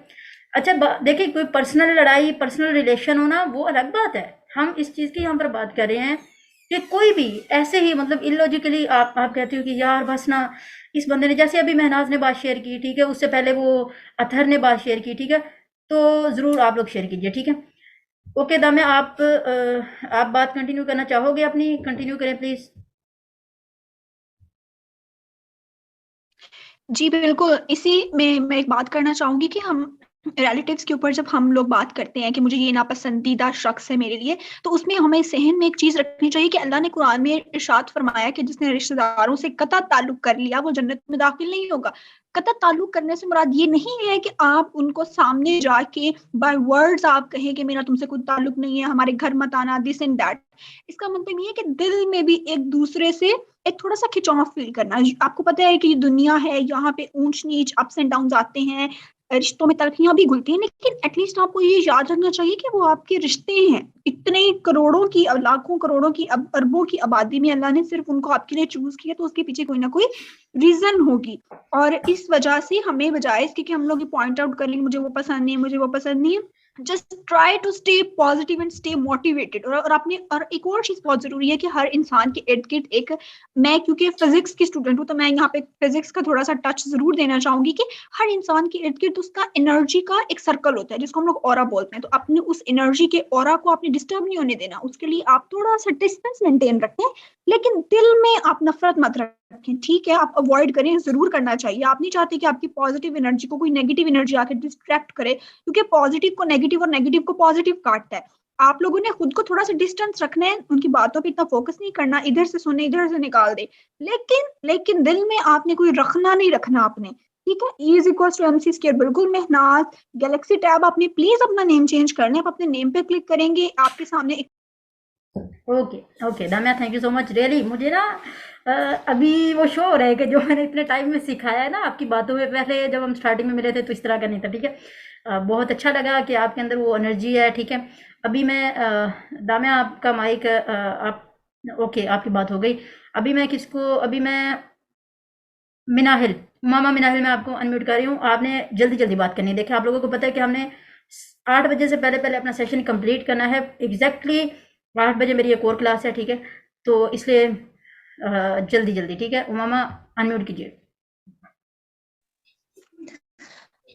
अच्छा, देखिए, कोई पर्सनल लड़ाई, पर्सनल रिलेशन होना वो अलग बात है। हम इस चीज़ की यहाँ पर बात कर रहे हैं कि कोई भी ऐसे ही मतलब इलॉजिकली आप कहते हो कि यार बस ना, इस बंदे ने, जैसे अभी महनाज ने बात शेयर की, ठीक है, उससे पहले वो अतहर ने बात शेयर की, ठीक है, तो ज़रूर आप लोग शेयर कीजिए, ठीक है। ओके दामिया, आप बात कंटिन्यू करना चाहोगे अपनी? कंटिन्यू करें प्लीज़। जी बिल्कुल, इसी में मैं एक बात करना चाहूंगी कि हम रिलेटिव्स के ऊपर जब हम लोग बात करते हैं कि मुझे ये नापसंदीदा शख्स है मेरे लिए, तो उसमें हमें सहन में एक चीज रखनी चाहिए कि अल्लाह ने कुरान में इरशाद फरमाया कि जिसने रिश्तेदारों से कता ताल्लुक कर लिया वो जन्नत में दाखिल नहीं होगा। कता ताल्लुक करने से मुराद ये नहीं है कि आप उनको सामने जाके बाय वर्ड्स आप कहें कि मेरा तुमसे कोई ताल्लुक नहीं है, हमारे घर मत आना, दिस एंड दैट। इसका मतलब ये है कि दिल में भी एक दूसरे से एक थोड़ा सा खिंचाव फील करना। आपको पता है कि ये दुनिया है, यहाँ पे ऊंच नीच, अप्स एंड डाउन आते हैं, रिश्तों में तलखियां भी घुलती हैं, लेकिन एटलीस्ट आपको ये याद रखना चाहिए कि वो आपके रिश्ते हैं। इतने करोड़ों की, लाखों करोड़ों की, अरबों की आबादी में अल्लाह ने सिर्फ उनको आपके लिए चूज किया, तो उसके पीछे कोई ना कोई रीजन होगी। और इस वजह से हमें, बजाय इसके कि हम लोग ये पॉइंट आउट कर लेंगे मुझे वो पसंद नहीं है, मुझे वो पसंद नहीं है, just try to stay positive and stay motivated. और अपने, और एक और चीज बहुत जरूरी है कि हर इंसान के इर्द गिर्द एक, मैं क्योंकि फिजिक्स की स्टूडेंट हूँ तो मैं यहाँ पे फिजिक्स का थोड़ा सा टच जरूर देना चाहूंगी कि हर इंसान के इर्द गिर्द उसका एनर्जी का एक सर्कल होता है जिसको हम लोग ऑरा बोलते हैं। तो अपने उस एनर्जी के ऑरा को आपने डिस्टर्ब नहीं होने देना, उसके लिए आप थोड़ा सा डिस्टेंस मेंटेन रखें, लेकिन दिल में आप नफरत मत रखें, ठीक है। आप अवॉइड करें, जरूर करना चाहिए। आप नहीं चाहते कि आपकी पॉजिटिव एनर्जी को कोई नेगेटिव एनर्जी आकर डिस्ट्रैक्ट करे, क्योंकि पॉजिटिव को नेगेटिव और नेगेटिव को पॉजिटिव काटता है। आप लोगों ने खुद को थोड़ा सा डिस्टेंस रखना है, उनकी बातों पे इतना फोकस नहीं करना, इधर से सुने इधर से निकाल दे, लेकिन दिल में आपने कोई रखना नहीं रखना आपने, ठीक है। E is equal to MC square, बिल्कुल। मेहनाज गैलेक्सी टैब, आपने प्लीज अपना नेम चेंज कर लें। आप अपने नेम पे क्लिक करेंगे, आपके सामने एक okay okay Damia, thank you so much. Really मुझे ना अभी वो शो हो रहा है कि जो मैंने इतने टाइम में सिखाया है ना आपकी बातों में, पहले जब हम स्टार्टिंग में मिले थे तो इस तरह का नहीं था, ठीक है। बहुत अच्छा लगा कि आपके अंदर वो एनर्जी है, ठीक है। अभी मैं दामिया, आपका माइक, आप ओके, आपकी बात हो गई। अभी मैं किसको, अभी मैं मिनाहिल, मामा मिनाहिल, मैं आपको अनम्यूट कर रही हूँ। आपने जल्दी जल्दी बात करनी है। देखिए, आप लोगों को पता है कि हमने 8 बजे से पहले पहले अपना सेशन कंप्लीट करना है। एग्जैक्टली 8 बजे मेरी एक और क्लास है, ठीक है, तो इसलिए जल्दी जल्दी, ठीक है। मामा अनम्यूट कीजिए।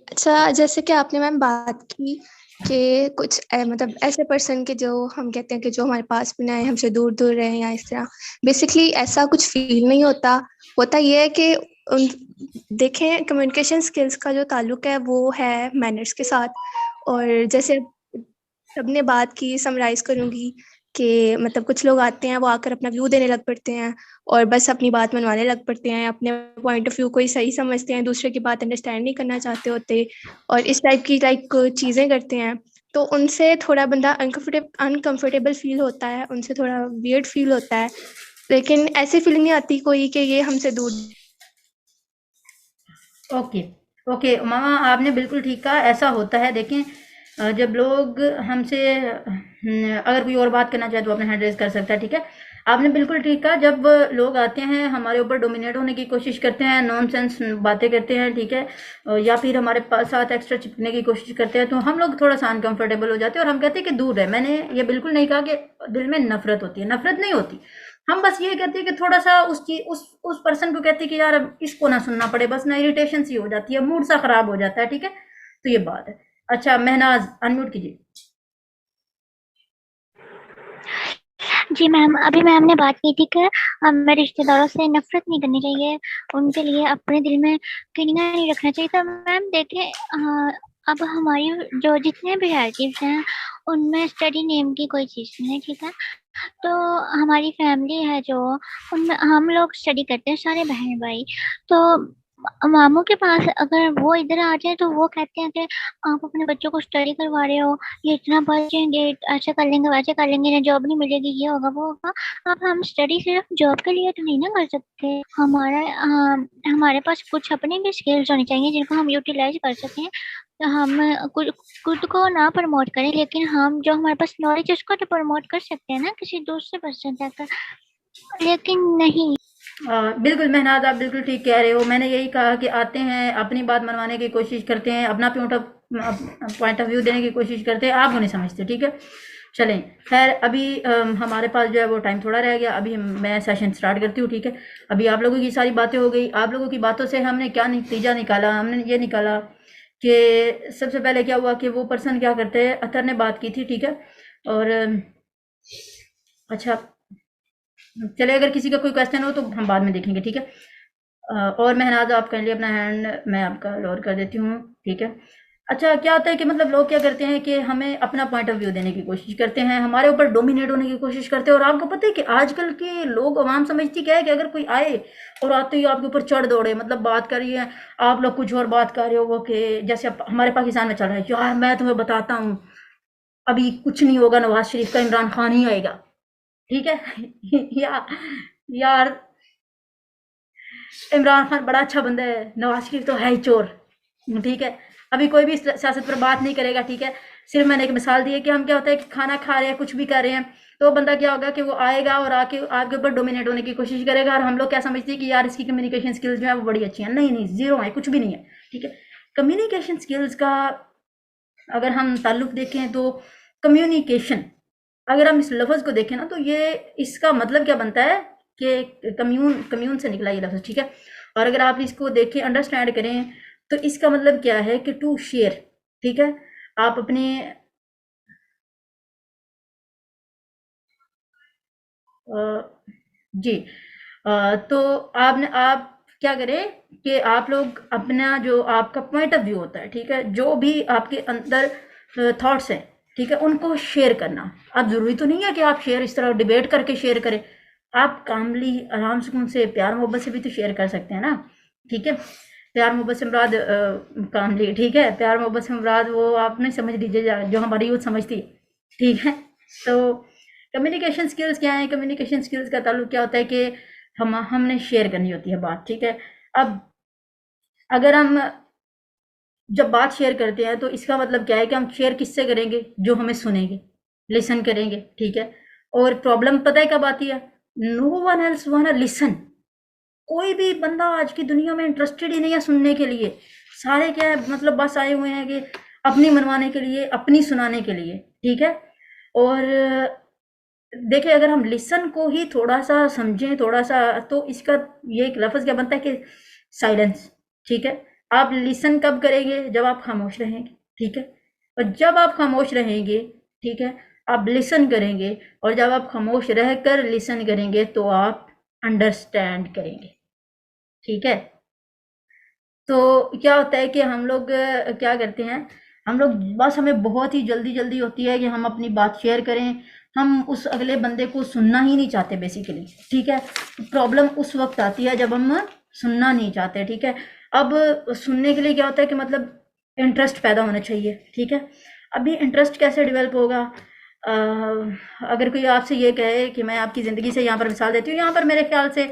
अच्छा, जैसे कि आपने मैम बात की कि कुछ मतलब ऐसे पर्सन के जो हम कहते हैं कि जो हमारे पास भी ना आए, हमसे दूर दूर रहे या इस तरह, बेसिकली ऐसा कुछ फील नहीं होता। होता ये है कि उन देखें, कम्युनिकेशन स्किल्स का जो ताल्लुक है वो है मैनर्स के साथ। और जैसे सबने बात की, समराइज करूँगी कि मतलब कुछ लोग आते हैं, वो आकर अपना व्यू देने लग पड़ते हैं और बस अपनी बात मनवाने लग पड़ते हैं, अपने पॉइंट ऑफ व्यू को ही सही समझते हैं, दूसरे की बात अंडरस्टैंड नहीं करना चाहते होते, और इस टाइप की चीज़ें करते हैं। तो उनसे थोड़ा बंदा अनकंफर्टेबल फील होता है, उनसे थोड़ा वियर्ड फील होता है, लेकिन ऐसी फीलिंग नहीं आती कोई कि ये हमसे दूर। ओके ओके मामा, आपने बिल्कुल ठीक कहा, ऐसा होता है। देखें, जब लोग हमसे अगर कोई और बात करना चाहे तो अपने हैंड रेज कर सकता है, ठीक है। आपने बिल्कुल ठीक कहा, जब लोग आते हैं हमारे ऊपर डोमिनेट होने की कोशिश करते हैं, नॉनसेंस बातें करते हैं, ठीक है, या फिर हमारे साथ एक्स्ट्रा चिपकने की कोशिश करते हैं, तो हम लोग थोड़ा सा अनकंफर्टेबल हो जाते हैं और हम कहते हैं कि दूर है। मैंने ये बिल्कुल नहीं कहा कि दिल में नफरत होती है, नफरत नहीं होती। हम बस ये कहते हैं कि थोड़ा सा उस पर्सन को कहते हैं कि यार अब इसको ना सुनना पड़े, बस ना इरिटेशन सी हो जाती है, मूड सा खराब हो जाता है, ठीक है। तो ये बात है। अच्छा महनाज अनम्यूट कीजिए। जी मैम, अभी मैम ने बात की थी कि हमें रिश्तेदारों से नफरत नहीं करनी चाहिए, उनके लिए अपने दिल में कीड़ियाँ नहीं रखना चाहिए। तो मैम देखिए, अब हमारी जो जितने भी रिलेटिव्स हैं उनमें स्टडी नेम की कोई चीज़ नहीं है, ठीक है। तो हमारी फैमिली है जो, उनमें हम लोग स्टडी करते हैं सारे बहन भाई। तो मामू के पास अगर वो इधर आ जाए तो वो कहते हैं कि आप अपने बच्चों को स्टडी करवा रहे हो, ये इतना पढ़ जाएंगे, ऐसे कर लेंगे वैसे कर लेंगे, इन्हें जॉब नहीं मिलेगी, ये होगा वो होगा। अब हम स्टडी सिर्फ जॉब के लिए तो नहीं ना कर सकते, हमारे पास कुछ अपने भी स्किल्स होनी चाहिए जिनको हम यूटिलाइज कर सकें। तो हम खुद को ना प्रमोट करें, लेकिन हम जो हमारे पास नॉलेज है उसको तो प्रमोट कर सकते हैं ना किसी दूसरे पर्सन तक, लेकिन नहीं। बिल्कुल महनाज, आप बिल्कुल ठीक कह रहे हो। मैंने यही कहा कि आते हैं, अपनी बात मनवाने की कोशिश करते हैं, अपना पॉइंट ऑफ व्यू देने की कोशिश करते हैं, आप नहीं समझते, ठीक है। चलें, खैर अभी हमारे पास जो है वो टाइम थोड़ा रह गया, अभी मैं सेशन स्टार्ट करती हूँ, ठीक है। अभी आप लोगों की सारी बातें हो गई, आप लोगों की बातों से हमने क्या नतीजा निकाला, हमने ये निकाला कि सबसे पहले क्या हुआ कि वो पर्सन क्या करते हैं, अतर ने बात की थी, ठीक है। और अच्छा चलिए, अगर किसी का कोई क्वेश्चन हो तो हम बाद में देखेंगे, ठीक है। और महनाज आप कर लिए अपना हैंड, मैं आपका लोअर कर देती हूँ, ठीक है। अच्छा क्या होता है कि मतलब लोग क्या करते हैं कि हमें अपना पॉइंट ऑफ व्यू देने की कोशिश करते हैं, हमारे ऊपर डोमिनेट होने की कोशिश करते हैं। और आपको पता है कि आजकल के लोग, आवाम समझती क्या है कि अगर कोई आए और आते ही आपके ऊपर चढ़ दौड़े, मतलब बात करिए, आप लोग कुछ और बात कर रहे हो, वो कि जैसे हमारे पाकिस्तान में चल रहा है, यार मैं तुम्हें बताता हूँ अभी कुछ नहीं होगा, नवाज शरीफ का इमरान खान ही आएगा, ठीक है। यार इमरान खान बड़ा अच्छा बंदा है, नवाज शरीफ तो है ही चोर, ठीक है। अभी कोई भी सियासत पर बात नहीं करेगा, ठीक है। सिर्फ मैंने एक मिसाल दी है कि हम क्या होता है कि खाना खा रहे हैं, कुछ भी कर रहे हैं, तो बंदा क्या होगा कि वो आएगा और आके आपके ऊपर डोमिनेट होने की कोशिश करेगा। और हम लोग क्या समझते हैं कि यार इसकी कम्युनिकेशन स्किल्स जो है वो बड़ी अच्छी हैं, नहीं नहीं, जीरो है, कुछ भी नहीं है, ठीक है। कम्युनिकेशन स्किल्स का अगर हम ताल्लुक देखें तो कम्युनिकेशन, अगर हम इस लफ्ज़ को देखें ना तो ये इसका मतलब क्या बनता है कि कम्यून से निकला ये लफ्ज़, ठीक है। और अगर आप इसको देखें, अंडरस्टैंड करें, तो इसका मतलब क्या है कि टू शेयर, ठीक है। आप अपने जी तो आप क्या करें कि आप लोग अपना जो आपका पॉइंट ऑफ व्यू होता है, ठीक है, जो भी आपके अंदर थॉट्स हैं, ठीक है, उनको शेयर करना। अब ज़रूरी तो नहीं है कि आप शेयर इस तरह डिबेट करके शेयर करें, आप कामली आराम सुकून से प्यार मोहब्बत से भी तो शेयर कर सकते हैं ना, ठीक है। प्यार मोहब्बत से मुराद कामली, ठीक है, प्यार मोहब्बत से मुराद वो आप नहीं समझ लीजिए जो हमारी यूथ समझती है, ठीक है। तो कम्युनिकेशन स्किल्स क्या है, कम्युनिकेशन स्किल्स का ताल्लुक क्या होता है कि हमने शेयर करनी होती है बात, ठीक है। अब अगर हम जब बात शेयर करते हैं तो इसका मतलब क्या है कि हम शेयर किससे करेंगे, जो हमें सुनेंगे, लिसन करेंगे, ठीक है। और प्रॉब्लम पता है कब आती है, no one else wanna listen, कोई भी बंदा आज की दुनिया में इंटरेस्टेड ही नहीं है सुनने के लिए, सारे क्या है मतलब बस आए हुए हैं कि अपनी मनवाने के लिए, अपनी सुनाने के लिए, ठीक है। और देखिए अगर हम लिसन को ही थोड़ा सा समझें, थोड़ा सा, तो इसका ये एक लफ्ज़ क्या बनता है कि साइलेंस, ठीक है। आप लिसन कब करेंगे, जब आप खामोश रहेंगे, ठीक है। और जब आप खामोश रहेंगे, ठीक है, आप लिसन करेंगे, और जब आप खामोश रहकर लिसन करेंगे तो आप अंडरस्टैंड करेंगे, ठीक है। तो क्या होता है कि हम लोग क्या करते हैं, हम लोग बस हमें बहुत ही जल्दी होती है कि हम अपनी बात शेयर करें, हम उस अगले बंदे को सुनना ही नहीं चाहते बेसिकली, ठीक है। प्रॉब्लम उस वक्त आती है जब हम सुनना नहीं चाहते, ठीक है। अब सुनने के लिए क्या होता है कि मतलब इंटरेस्ट पैदा होना चाहिए, ठीक है। अभी इंटरेस्ट कैसे डेवलप होगा, अगर कोई आपसे ये कहे कि मैं आपकी ज़िंदगी से यहाँ पर मिसाल देती हूँ, यहाँ पर मेरे ख्याल से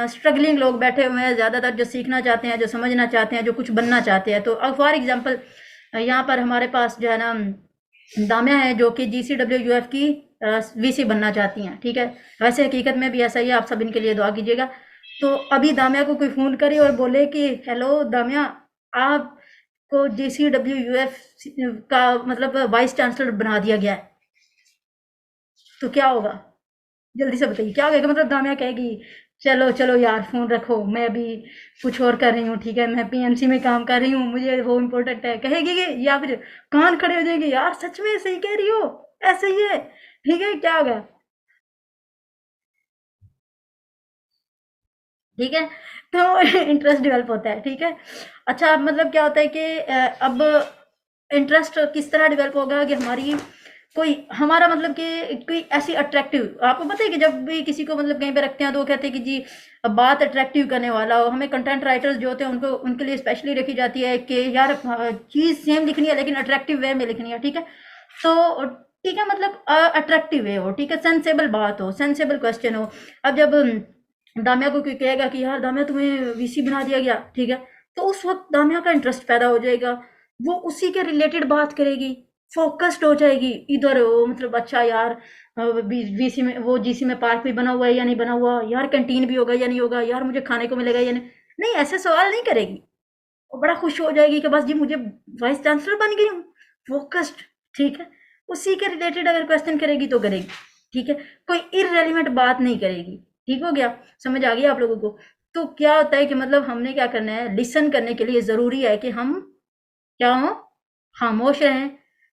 स्ट्रगलिंग लोग बैठे हुए हैं ज़्यादातर, जो सीखना चाहते हैं, जो समझना चाहते हैं, जो कुछ बनना चाहते हैं। तो फॉर एग्जांपल यहाँ पर हमारे पास जो है ना दामिया है, जो कि GCWUF की VC बनना चाहती हैं, ठीक है। वैसे हकीकत में भी ऐसा ही है, आप सब इनके लिए दुआ कीजिएगा। तो अभी दामिया को कोई फ़ोन करे और बोले कि हेलो दामिया, आपको GCWUF का मतलब वाइस चांसलर बना दिया गया है, तो क्या होगा, जल्दी से बताइए क्या कहेगा। मतलब दामिया कहेगी चलो चलो यार फोन रखो, मैं अभी कुछ और कर रही हूँ, ठीक है, मैं पीएमसी में काम कर रही हूँ, मुझे वो इम्पोर्टेंट है, कहेगी कि, या फिर कान खड़े हो जाएंगे, यार सच में सही कह रही हो, ऐसा ही है, ठीक है, क्या होगा, ठीक है। तो इंटरेस्ट डेवलप होता है, ठीक है। अच्छा अब मतलब क्या होता है कि अब इंटरेस्ट किस तरह डेवलप होगा कि हमारी कोई हमारा मतलब कि कोई ऐसी अट्रैक्टिव, आपको पता है कि जब भी किसी को मतलब कहीं पे रखते हैं तो वो कहते हैं कि जी बात अट्रैक्टिव करने वाला हो, हमें कंटेंट राइटर्स जो होते हैं उनको उनके लिए स्पेशली रखी जाती है कि यार चीज़ सेम लिखनी है लेकिन अट्रैक्टिव वे में लिखनी है, ठीक है। तो ठीक है, मतलब अट्रैक्टिव वे हो, ठीक है, सेंसेबल बात हो, सेंसेबल क्वेश्चन हो। अब जब दामिया को कोई कहेगा कि यार दामिया तुम्हें वीसी बना दिया गया, ठीक है, तो उस वक्त दामिया का इंटरेस्ट पैदा हो जाएगा, वो उसी के रिलेटेड बात करेगी, फोकस्ड हो जाएगी इधर, वो मतलब अच्छा यार वीसी में वो जीसी में पार्क भी बना हुआ है या नहीं बना हुआ, यार कैंटीन भी होगा या नहीं होगा, यार मुझे खाने को मिलेगा या नहीं, नहीं ऐसे सवाल नहीं करेगी। वो बड़ा खुश हो जाएगी कि बस जी मुझे वाइस चांसलर बन गई हूँ, फोकस्ड, ठीक है। उसी के रिलेटेड अगर क्वेश्चन करेगी तो करेगी, ठीक है, कोई इररेलेवेंट बात नहीं करेगी, ठीक हो गया, समझ आ गई आप लोगों को। तो क्या होता है कि मतलब हमने क्या करना है, लिसन करने के लिए जरूरी है कि हम क्या हो, खामोश रहें,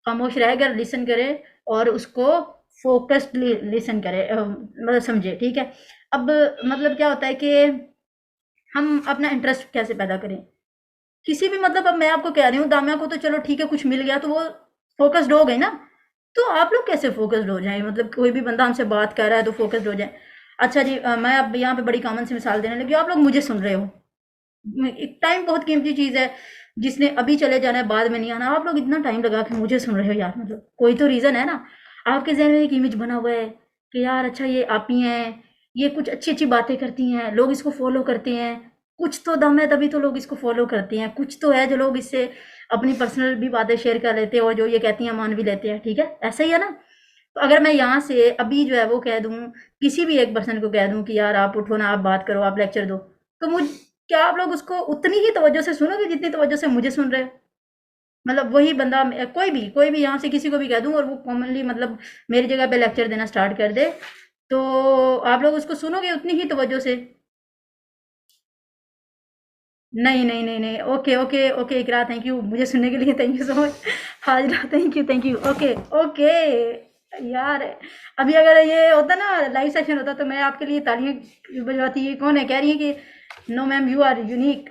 खामोश रहकर लिसन करें और उसको फोकस्डली लिसन करें, मतलब समझे, ठीक है। अब मतलब क्या होता है कि हम अपना इंटरेस्ट कैसे पैदा करें किसी भी, मतलब अब मैं आपको कह रही हूँ दामिया को तो चलो ठीक है कुछ मिल गया तो वो फोकस्ड हो गई ना, तो आप लोग कैसे फोकस्ड हो जाएं, मतलब कोई भी बंदा हमसे बात कर रहा है तो फोकस्ड हो जाए। अच्छा जी मैं अब यहाँ पे बड़ी कॉमन सी मिसाल देने लगी, आप लोग मुझे सुन रहे हो, एक टाइम बहुत कीमती चीज़ है, जिसने अभी चले जाना है बाद में नहीं आना, आप लोग इतना टाइम लगा के मुझे सुन रहे हो यार, मतलब कोई तो रीज़न है ना, आपके जहन में एक इमेज बना हुआ है कि यार अच्छा ये आप ही हैं, ये कुछ अच्छी अच्छी बातें करती हैं, लोग इसको फॉलो करते हैं, कुछ तो दम है तभी तो लोग इसको फॉलो करते हैं, कुछ तो है जो लोग इससे अपनी पर्सनल भी बातें शेयर कर लेते हैं और जो ये कहती हैं मान भी लेते हैं, ठीक है, ऐसा ही है ना। तो अगर मैं यहाँ से अभी जो है वो कह दूँ, किसी भी एक पर्सन को कह दूँ कि यार आप उठो ना, आप बात करो, आप लेक्चर दो, तो मुझ क्या आप लोग उसको उतनी ही तवज्जो से सुनोगे जितनी तवज्जो से मुझे सुन रहे हो। मतलब वही बंदा कोई भी यहाँ से किसी को भी कह दूँ और वो कॉमनली मतलब मेरी जगह पे लेक्चर देना स्टार्ट कर दे, तो आप लोग उसको सुनोगे उतनी ही तवज्जो से। नहीं नहीं नहीं नहीं, okay okay okay Iqra, thank you मुझे सुनने के लिए, thank you so much. Hajra thank you okay okay. यार अभी अगर ये होता ना लाइव सेशन होता तो मैं आपके लिए तालियां बजवाती। ये कौन है, कह रही है कि no ma'am you are unique,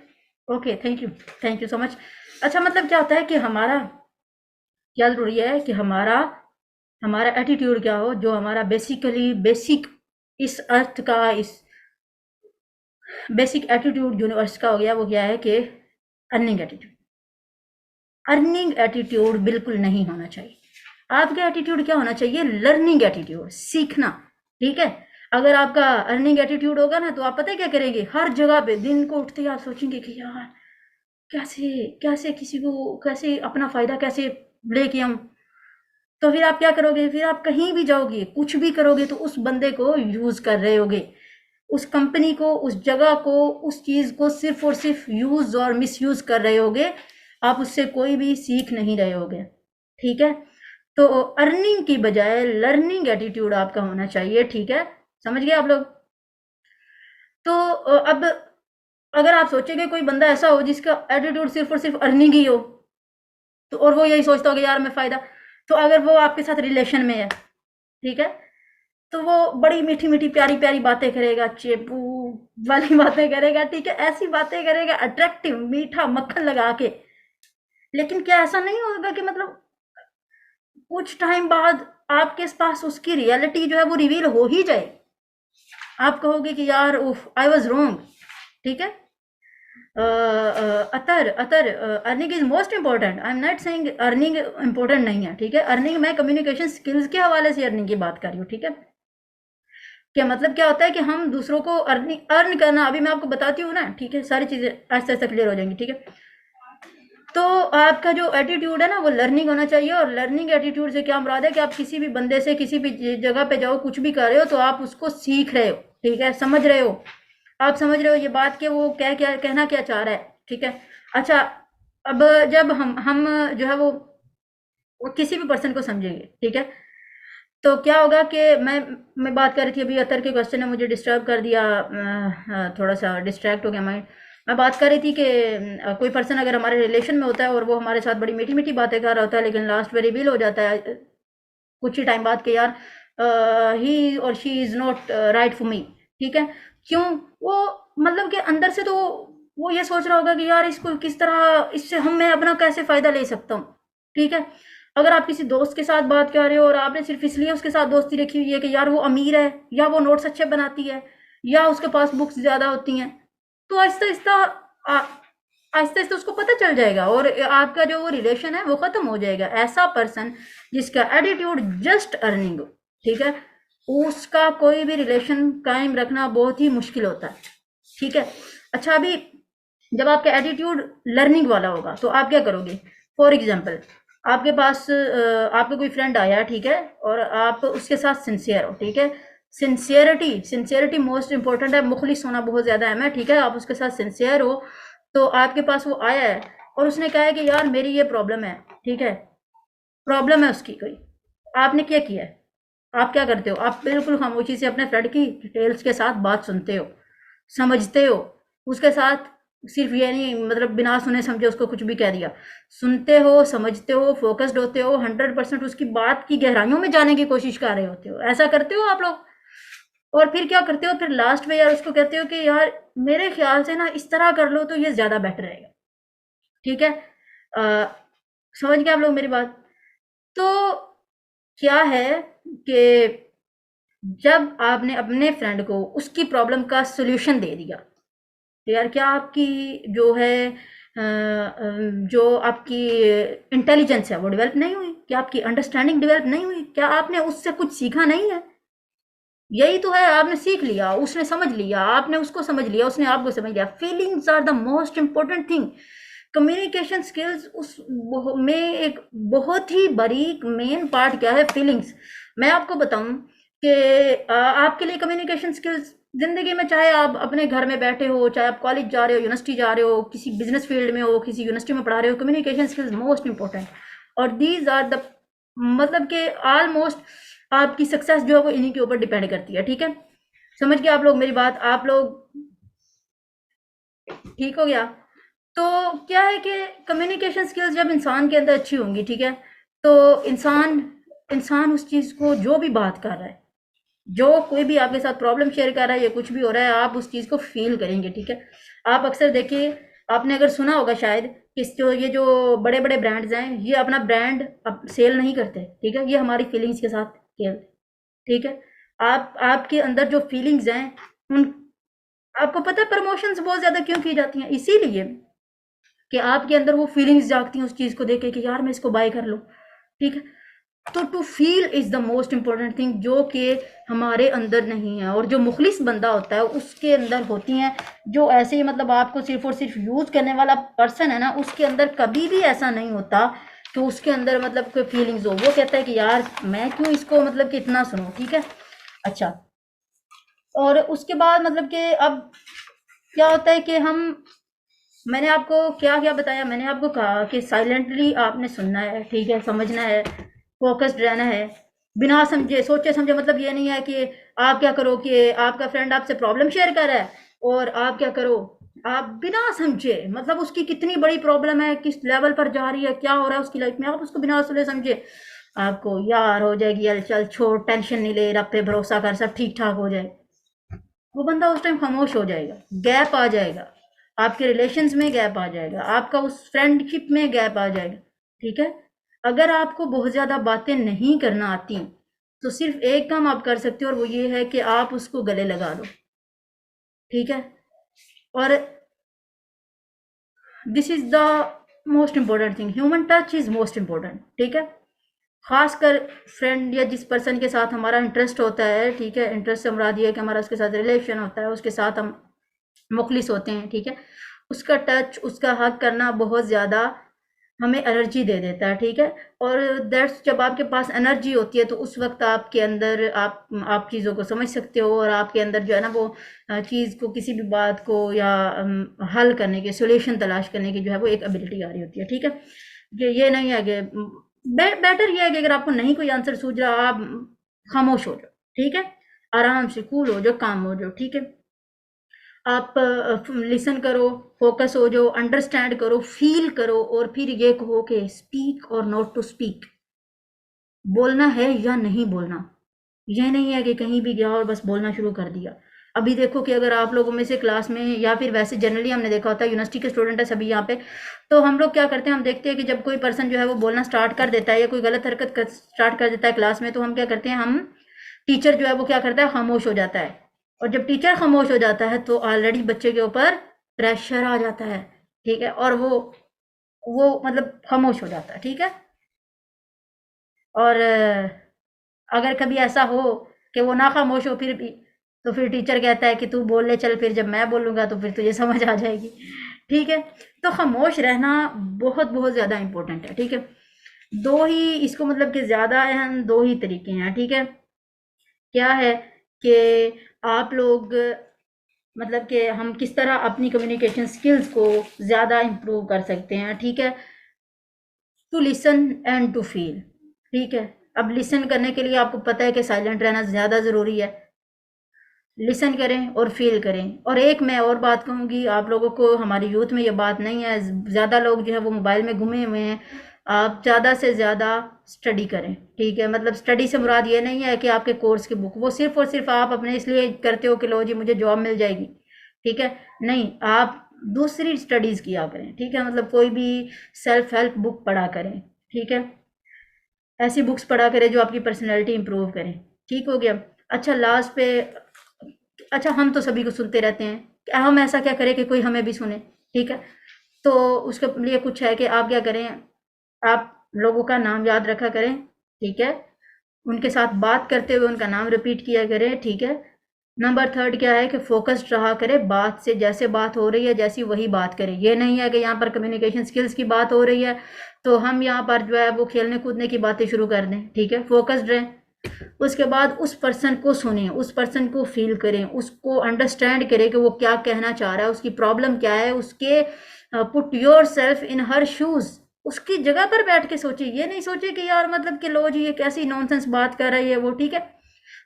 okay thank you so much. अच्छा मतलब क्या होता है कि हमारा क्या जरूरी है कि हमारा हमारा एटीट्यूड क्या हो, जो हमारा बेसिक इस अर्थ का, इस बेसिक एटीट्यूड यूनिवर्स का हो गया, वो क्या है कि अर्निंग एटीट्यूड। अर्निंग एटीट्यूड बिल्कुल नहीं होना चाहिए। आपका एटीट्यूड क्या होना चाहिए, लर्निंग एटीट्यूड, सीखना, ठीक है। अगर आपका अर्निंग एटीट्यूड होगा ना तो आप पता है क्या करेंगे, हर जगह पे दिन को उठते ही आप सोचेंगे कि यार कैसे कैसे किसी को कैसे अपना फायदा कैसे लेके आऊं। तो फिर आप क्या करोगे, फिर आप कहीं भी जाओगे कुछ भी करोगे तो उस बंदे को यूज कर रहे होगे, उस कंपनी को, उस जगह को, उस चीज को सिर्फ और सिर्फ यूज और मिसयूज कर रहे होगे, आप उससे कोई भी सीख नहीं रहे होगे, ठीक है। तो अर्निंग की बजाय लर्निंग एटीट्यूड आपका होना चाहिए, ठीक है, समझ गए आप लोग। तो अब अगर आप सोचेंगे कोई बंदा ऐसा हो जिसका एटीट्यूड सिर्फ और सिर्फ अर्निंग ही हो, तो और वो यही सोचता होगा यार मैं फायदा, तो अगर वो आपके साथ रिलेशन में है, ठीक है, तो वो बड़ी मीठी मीठी प्यारी प्यारी बातें करेगा, चेपू वाली बातें करेगा, ठीक है, ऐसी बातें करेगा अट्रैक्टिव मीठा मक्खन लगा के। लेकिन क्या ऐसा नहीं होगा कि मतलब कुछ टाइम बाद आपके पास उसकी रियलिटी जो है वो रिवील हो ही जाए, आप कहोगे कि यार उफ आई वाज रॉन्ग, ठीक है। Other earning is most important, I am not saying earning important नहीं है, ठीक है। अर्निंग मैं कम्युनिकेशन स्किल्स के हवाले से अर्निंग की बात कर रही हूँ, ठीक है। क्या मतलब क्या होता है कि हम दूसरों को अर्न करना, अभी मैं आपको बताती हूँ ना, ठीक है, सारी चीजें आहिस्ता आहिस्ता क्लियर हो जाएंगी, ठीक है। तो आपका जो एटीट्यूड है ना वो लर्निंग होना चाहिए, और लर्निंग एटीट्यूड से क्या मुराद है कि आप किसी भी बंदे से किसी भी जगह पे जाओ, कुछ भी कर रहे हो तो आप उसको सीख रहे हो, ठीक है, समझ रहे हो, आप समझ रहे हो ये बात कि वो क्या क्या कहना क्या चाह रहा है, ठीक है। अच्छा अब जब हम जो है वो किसी भी पर्सन को समझेंगे, ठीक है, तो क्या होगा कि मैं बात कर रही थी, अभी अतर के क्वेश्चन ने मुझे डिस्टर्ब कर दिया, थोड़ा सा डिस्ट्रैक्ट हो गया मैं बात कर रही थी कि कोई पर्सन अगर हमारे रिलेशन में होता है और वो हमारे साथ बड़ी मीठी मीठी बातें कर रहा होता है, लेकिन लास्ट में रिवील हो जाता है कुछ ही टाइम बाद कि यार ही और she is not right for me, ठीक है। क्यों? वो मतलब कि अंदर से तो वो ये सोच रहा होगा कि यार इसको किस तरह, इससे मैं अपना कैसे फ़ायदा ले सकता हूँ, ठीक है। अगर आप किसी दोस्त के साथ बात कर रहे हो और आपने सिर्फ इसलिए उसके साथ दोस्ती रखी हुई है कि यार वो अमीर है, या वो नोट्स अच्छे बनाती है, या उसके पास बुक्स ज़्यादा होती हैं, तो आहिस्ता-आहिस्ता उसको पता चल जाएगा और आपका जो वो रिलेशन है वो ख़त्म हो जाएगा। ऐसा पर्सन जिसका एटीट्यूड जस्ट अर्निंग हो, ठीक है, उसका कोई भी रिलेशन कायम रखना बहुत ही मुश्किल होता है, ठीक है। अच्छा, अभी जब आपका एटीट्यूड लर्निंग वाला होगा तो आप क्या करोगे? फॉर एग्जाम्पल, आपके पास आपका कोई फ्रेंड आया, ठीक है, और आप उसके साथ सिंसियर हो, ठीक है। सिंसियरिटी मोस्ट इंपॉर्टेंट है, मुखलिस होना बहुत ज़्यादा अहम है, ठीक है। आप उसके साथ सिंसियर हो, तो आपके पास वो आया है और उसने कहा है कि यार मेरी ये प्रॉब्लम है, ठीक है, प्रॉब्लम है उसकी कोई, आपने क्या किया है? आप क्या करते हो? आप बिल्कुल खामोशी से अपने फ्रेंड की डिटेल्स के साथ बात सुनते हो, समझते हो, उसके साथ सिर्फ ये नहीं मतलब बिना सुने समझे उसको कुछ भी कह दिया, सुनते हो, समझते हो, फोकस्ड होते हो, 100% उसकी बात की गहराइयों में जाने की कोशिश कर रहे होते हो। ऐसा करते हो आप लोग? और फिर क्या करते हो? फिर लास्ट में यार उसको कहते हो कि यार मेरे ख्याल से ना इस तरह कर लो तो ये ज़्यादा बेटर रहेगा, ठीक है। समझ गए आप लोग मेरी बात? तो क्या है कि जब आपने अपने फ्रेंड को उसकी प्रॉब्लम का सोल्यूशन दे दिया, तो यार क्या आपकी जो है जो आपकी इंटेलिजेंस है वो डेवलप नहीं हुई? क्या आपकी अंडरस्टैंडिंग डेवलप नहीं हुई? क्या आपने उससे कुछ सीखा नहीं है? यही तो है, आपने सीख लिया, उसने समझ लिया, आपने उसको समझ लिया, उसने आपको समझ लिया। Feelings are the most important thing. Communication skills उस में एक बहुत ही बारीक मेन पार्ट क्या है? फीलिंग्स। मैं आपको बताऊं कि आपके लिए कम्युनिकेशन स्किल्स जिंदगी में, चाहे आप अपने घर में बैठे हो, चाहे आप कॉलेज जा रहे हो, यूनिवर्सिटी जा रहे हो, किसी बिजनेस फील्ड में हो, किसी यूनिवर्सिटी में पढ़ा रहे हो, कम्युनिकेशन स्किल्स मोस्ट इंपॉर्टेंट। और दीज आर द मतलब कि ऑलमोस्ट आपकी सक्सेस जो है वो इन्हीं के ऊपर डिपेंड करती है, ठीक है। समझ गए आप लोग मेरी बात? आप लोग ठीक हो गया? तो क्या है कि कम्युनिकेशन स्किल्स जब इंसान के अंदर अच्छी होंगी, ठीक है, तो इंसान उस चीज़ को, जो भी बात कर रहा है, जो कोई भी आपके साथ प्रॉब्लम शेयर कर रहा है या कुछ भी हो रहा है, आप उस चीज़ को फील करेंगे, ठीक है। आप अक्सर देखिए, आपने अगर सुना होगा शायद कि ये जो बड़े बड़े ब्रांड्स हैं, ये अपना ब्रांड अब सेल नहीं करते, ठीक है, ये हमारी फीलिंग्स के साथ खेलते, ठीक है। आपके अंदर जो फीलिंग्स हैं उन, आपको पता है प्रमोशंस बहुत ज़्यादा क्यों की जाती हैं? इसीलिए कि आपके अंदर वो फीलिंग्स जागती हैं उस चीज़ को देख के कि यार मैं इसको बाय कर लूँ, ठीक है। तो to feel is the most important thing, जो कि हमारे अंदर नहीं है। और जो मुखलिस बंदा होता है उसके अंदर होती हैं, जो ऐसे ही मतलब आपको सिर्फ और सिर्फ यूज़ करने वाला पर्सन है ना, उसके अंदर कभी भी ऐसा नहीं होता कि उसके अंदर मतलब कोई फीलिंग्स हो। वो कहता है कि यार मैं क्यों इसको मतलब कि इतना सुनूं, ठीक है। अच्छा, और उसके बाद मतलब कि अब क्या होता है कि मैंने आपको क्या क्या बताया? मैंने आपको कहा कि साइलेंटली आपने सुनना है, ठीक है, समझना है, फोकस्ड रहना है, बिना समझे सोचे समझे। मतलब ये नहीं है कि आप क्या करो कि आपका फ्रेंड आपसे प्रॉब्लम शेयर कर रहा है और आप क्या करो, आप बिना समझे, मतलब उसकी कितनी बड़ी प्रॉब्लम है, किस लेवल पर जा रही है, क्या हो रहा है उसकी लाइफ में, आप उसको बिना सुने समझे आपको यार हो जाएगी, यार चल छोड़, टेंशन नहीं ले, रब पे भरोसा कर, सब ठीक ठाक हो जाए, वो बंदा उस टाइम खामोश हो जाएगा, गैप आ जाएगा, आपके रिलेशंस में गैप आ जाएगा, आपका उस फ्रेंडशिप में गैप आ जाएगा, ठीक है। अगर आपको बहुत ज़्यादा बातें नहीं करना आती तो सिर्फ एक काम आप कर सकते हो और वो ये है कि आप उसको गले लगा दो, ठीक है। और this is the most important thing, human touch is most important, ठीक है। खासकर फ्रेंड या जिस पर्सन के साथ हमारा इंटरेस्ट होता है, ठीक है, इंटरेस्ट से मुराद ये है कि हमारा उसके साथ रिलेशन होता है, उसके साथ हम मुखलिस होते हैं, ठीक है। उसका टच, उसका हक करना बहुत ज़्यादा हमें एनर्जी दे देता है, ठीक है। और दैट्स, जब आपके पास एनर्जी होती है तो उस वक्त आपके अंदर आप चीज़ों को समझ सकते हो और आपके अंदर जो है ना वो चीज़ को, किसी भी बात को या हल करने की, सोल्यूशन तलाश करने की जो है वो एक एबिलिटी आ रही होती है, ठीक है। ये नहीं है कि बेटर ये है कि अगर आपको नहीं कोई आंसर सूझ रहा, आप खामोश हो जाओ, ठीक है, आराम से कूल हो जाओ, काम हो जाओ, ठीक है। आप लिसन करो, फोकस हो जाओ, अंडरस्टैंड करो, फील करो, और फिर ये कहो कि स्पीक और नॉट टू स्पीक, बोलना है या नहीं बोलना। ये नहीं है कि कहीं भी गया और बस बोलना शुरू कर दिया। अभी देखो कि अगर आप लोगों में से क्लास में या फिर वैसे जनरली हमने देखा होता है, यूनिवर्सिटी के स्टूडेंट है सभी यहाँ पे, तो हम लोग क्या करते हैं, हम देखते हैं कि जब कोई पर्सन जो है वो बोलना स्टार्ट कर देता है या कोई गलत हरकत स्टार्ट कर देता है क्लास में, तो हम क्या करते हैं, हम टीचर जो है वो क्या करता है, खामोश हो जाता है। और जब टीचर खामोश हो जाता है तो ऑलरेडी बच्चे के ऊपर प्रेशर आ जाता है, ठीक है, और वो मतलब खामोश हो जाता है, ठीक है। और अगर कभी ऐसा हो कि वो ना खामोश हो फिर भी, तो फिर टीचर कहता है कि तू बोल ले चल, फिर जब मैं बोलूँगा तो फिर तुझे समझ आ जाएगी, ठीक है। तो खामोश रहना बहुत बहुत ज़्यादा इम्पोर्टेंट है, ठीक है। दो ही इसको मतलब कि ज़्यादा अहम दो ही तरीके हैं, ठीक है। क्या है कि आप लोग मतलब कि हम किस तरह अपनी कम्युनिकेशन स्किल्स को ज़्यादा इम्प्रूव कर सकते हैं, ठीक है। To listen and to feel, ठीक है। अब लिसन करने के लिए आपको पता है कि साइलेंट रहना ज़्यादा ज़रूरी है। लिसन करें और फील करें। और एक मैं और बात कहूँगी आप लोगों को, हमारी यूथ में ये बात नहीं है, ज़्यादा लोग जो है वो मोबाइल में घुमे हुए हैं। आप ज़्यादा से ज़्यादा स्टडी करें, ठीक है। मतलब स्टडी से मुराद ये नहीं है कि आपके कोर्स की बुक, वो सिर्फ और सिर्फ आप अपने इसलिए करते हो कि लो जी मुझे जॉब मिल जाएगी, ठीक है। नहीं, आप दूसरी स्टडीज़ किया करें, ठीक है। मतलब कोई भी सेल्फ हेल्प बुक पढ़ा करें, ठीक है। ऐसी बुक्स पढ़ा करें जो आपकी पर्सनैलिटी इंप्रूव करें, ठीक हो गया। अच्छा लास्ट पे, अच्छा हम तो सभी को सुनते रहते हैं, हम ऐसा क्या करें कि कोई हमें भी सुने, ठीक है। तो उसके लिए कुछ है कि आप क्या करें, आप लोगों का नाम याद रखा करें, ठीक है। उनके साथ बात करते हुए उनका नाम रिपीट किया करें, ठीक है। नंबर थर्ड क्या है कि फोकस्ड रहा करें बात से, जैसे बात हो रही है जैसी वही बात करें। ये नहीं है कि यहाँ पर कम्युनिकेशन स्किल्स की बात हो रही है तो हम यहाँ पर जो है वो खेलने कूदने की बातें शुरू कर दें, ठीक है। फोकस्ड रहें। उसके बाद उस पर्सन को सुने, उस पर्सन को फील करें, उसको अंडरस्टैंड करें कि वो क्या कहना चाह रहा है, उसकी प्रॉब्लम क्या है, उसके put your self in her shoes, उसकी जगह पर बैठ के सोचे। ये नहीं सोचे कि यार मतलब कि लो जी ये कैसी नॉनसेंस बात कर रही है वो, ठीक है।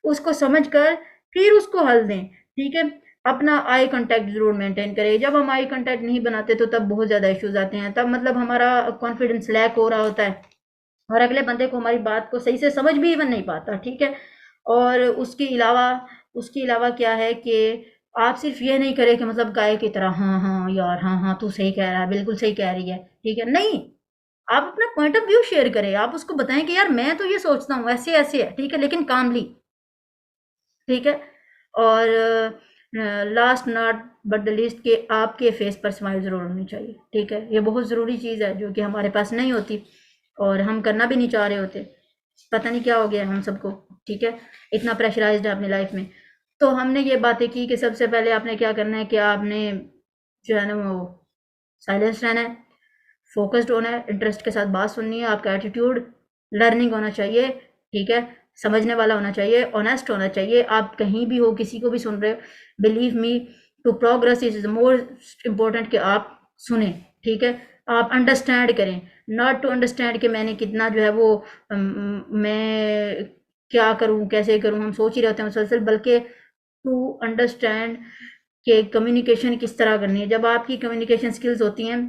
उसको समझ कर फिर उसको हल दें, ठीक है। अपना आई कांटेक्ट जरूर मेंटेन करें। जब हम आई कांटेक्ट नहीं बनाते तो तब बहुत ज्यादा इश्यूज आते हैं, तब मतलब हमारा कॉन्फिडेंस लैक हो रहा होता है और अगले बंदे को हमारी बात को सही से समझ भी इवन नहीं पाता, ठीक है। और उसके अलावा क्या है कि आप सिर्फ ये नहीं करें कि मतलब गाय की तरह हाँ हाँ यार हाँ हाँ तू सही कह रहा है, बिल्कुल सही कह रही है, ठीक है। नहीं, आप अपना पॉइंट ऑफ व्यू शेयर करें, आप उसको बताएं कि यार मैं तो ये सोचता हूँ ऐसे ऐसे है, ठीक है, लेकिन कामली, ठीक है। और last not but the least के आपके फेस पर स्माइल जरूर होनी चाहिए, ठीक है। ये बहुत ज़रूरी चीज़ है जो कि हमारे पास नहीं होती और हम करना भी नहीं चाह रहे होते। पता नहीं क्या हो गया हम सबको, ठीक है। इतना प्रेशराइज्ड है अपनी लाइफ में। तो हमने ये बातें की कि सबसे पहले आपने क्या करना है कि आपने जो है ना वो साइलेंस रहना है, फोकस्ड होना है, इंटरेस्ट के साथ बात सुननी है, आपका एटीट्यूड लर्निंग होना चाहिए, ठीक है, समझने वाला होना चाहिए, ऑनेस्ट होना चाहिए। आप कहीं भी हो, किसी को भी सुन रहे हो, believe me to progress is most important कि आप सुने, ठीक है। आप अंडरस्टैंड करें, नॉट टू अंडरस्टैंड कि मैंने कितना जो है वो मैं क्या करूं कैसे करूं, हम सोच ही रहते हैं मुसलसल, बल्कि टू अंडरस्टैंड कि कम्युनिकेशन किस तरह करनी है। जब आपकी कम्युनिकेशन स्किल्स होती हैं,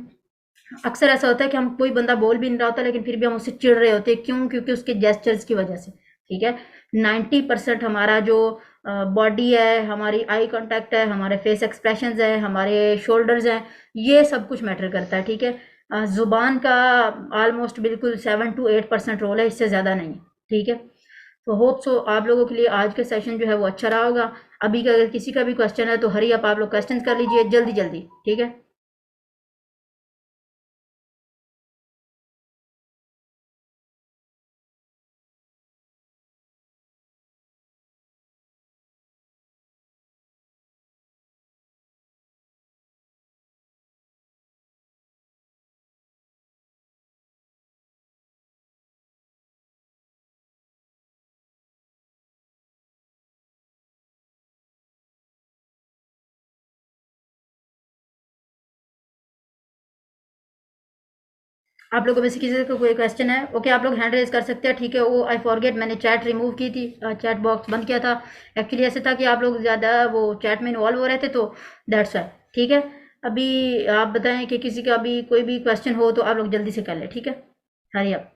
अक्सर ऐसा होता है कि हम कोई बंदा बोल भी नहीं रहा होता लेकिन फिर भी हम उससे चिढ़ रहे होते हैं, क्यों? क्योंकि उसके जेस्चर्स की वजह से, ठीक है। 90% हमारा जो बॉडी है, हमारी आई कांटेक्ट है, हमारे फेस एक्सप्रेशंस है, हमारे शोल्डर्स हैं, ये सब कुछ मैटर करता है, ठीक है। जुबान का ऑलमोस्ट बिल्कुल 7 to 8% रोल है, इससे ज़्यादा नहीं, ठीक है। तो होप सो आप लोगों के लिए आज का सेशन जो है वो अच्छा रहा होगा। अभी का अगर किसी का भी क्वेश्चन है तो हरी आप लोग क्वेश्चन कर लीजिए जल्दी जल्दी, ठीक है। आप लोगों में से किसी को कोई क्वेश्चन है? ओके, आप लोग हैंड रेज कर सकते हैं, ठीक है। वो आई फॉरगेट, मैंने चैट रिमूव की थी, चैट बॉक्स बंद किया था। एक्चुअली ऐसे था कि आप लोग ज़्यादा वो चैट में इन्वॉल्व हो रहे थे, तो दैट्स वाई, ठीक है। अभी आप बताएं कि किसी का भी कोई भी क्वेश्चन हो तो आप लोग जल्दी से कर लें, ठीक है। हरी आप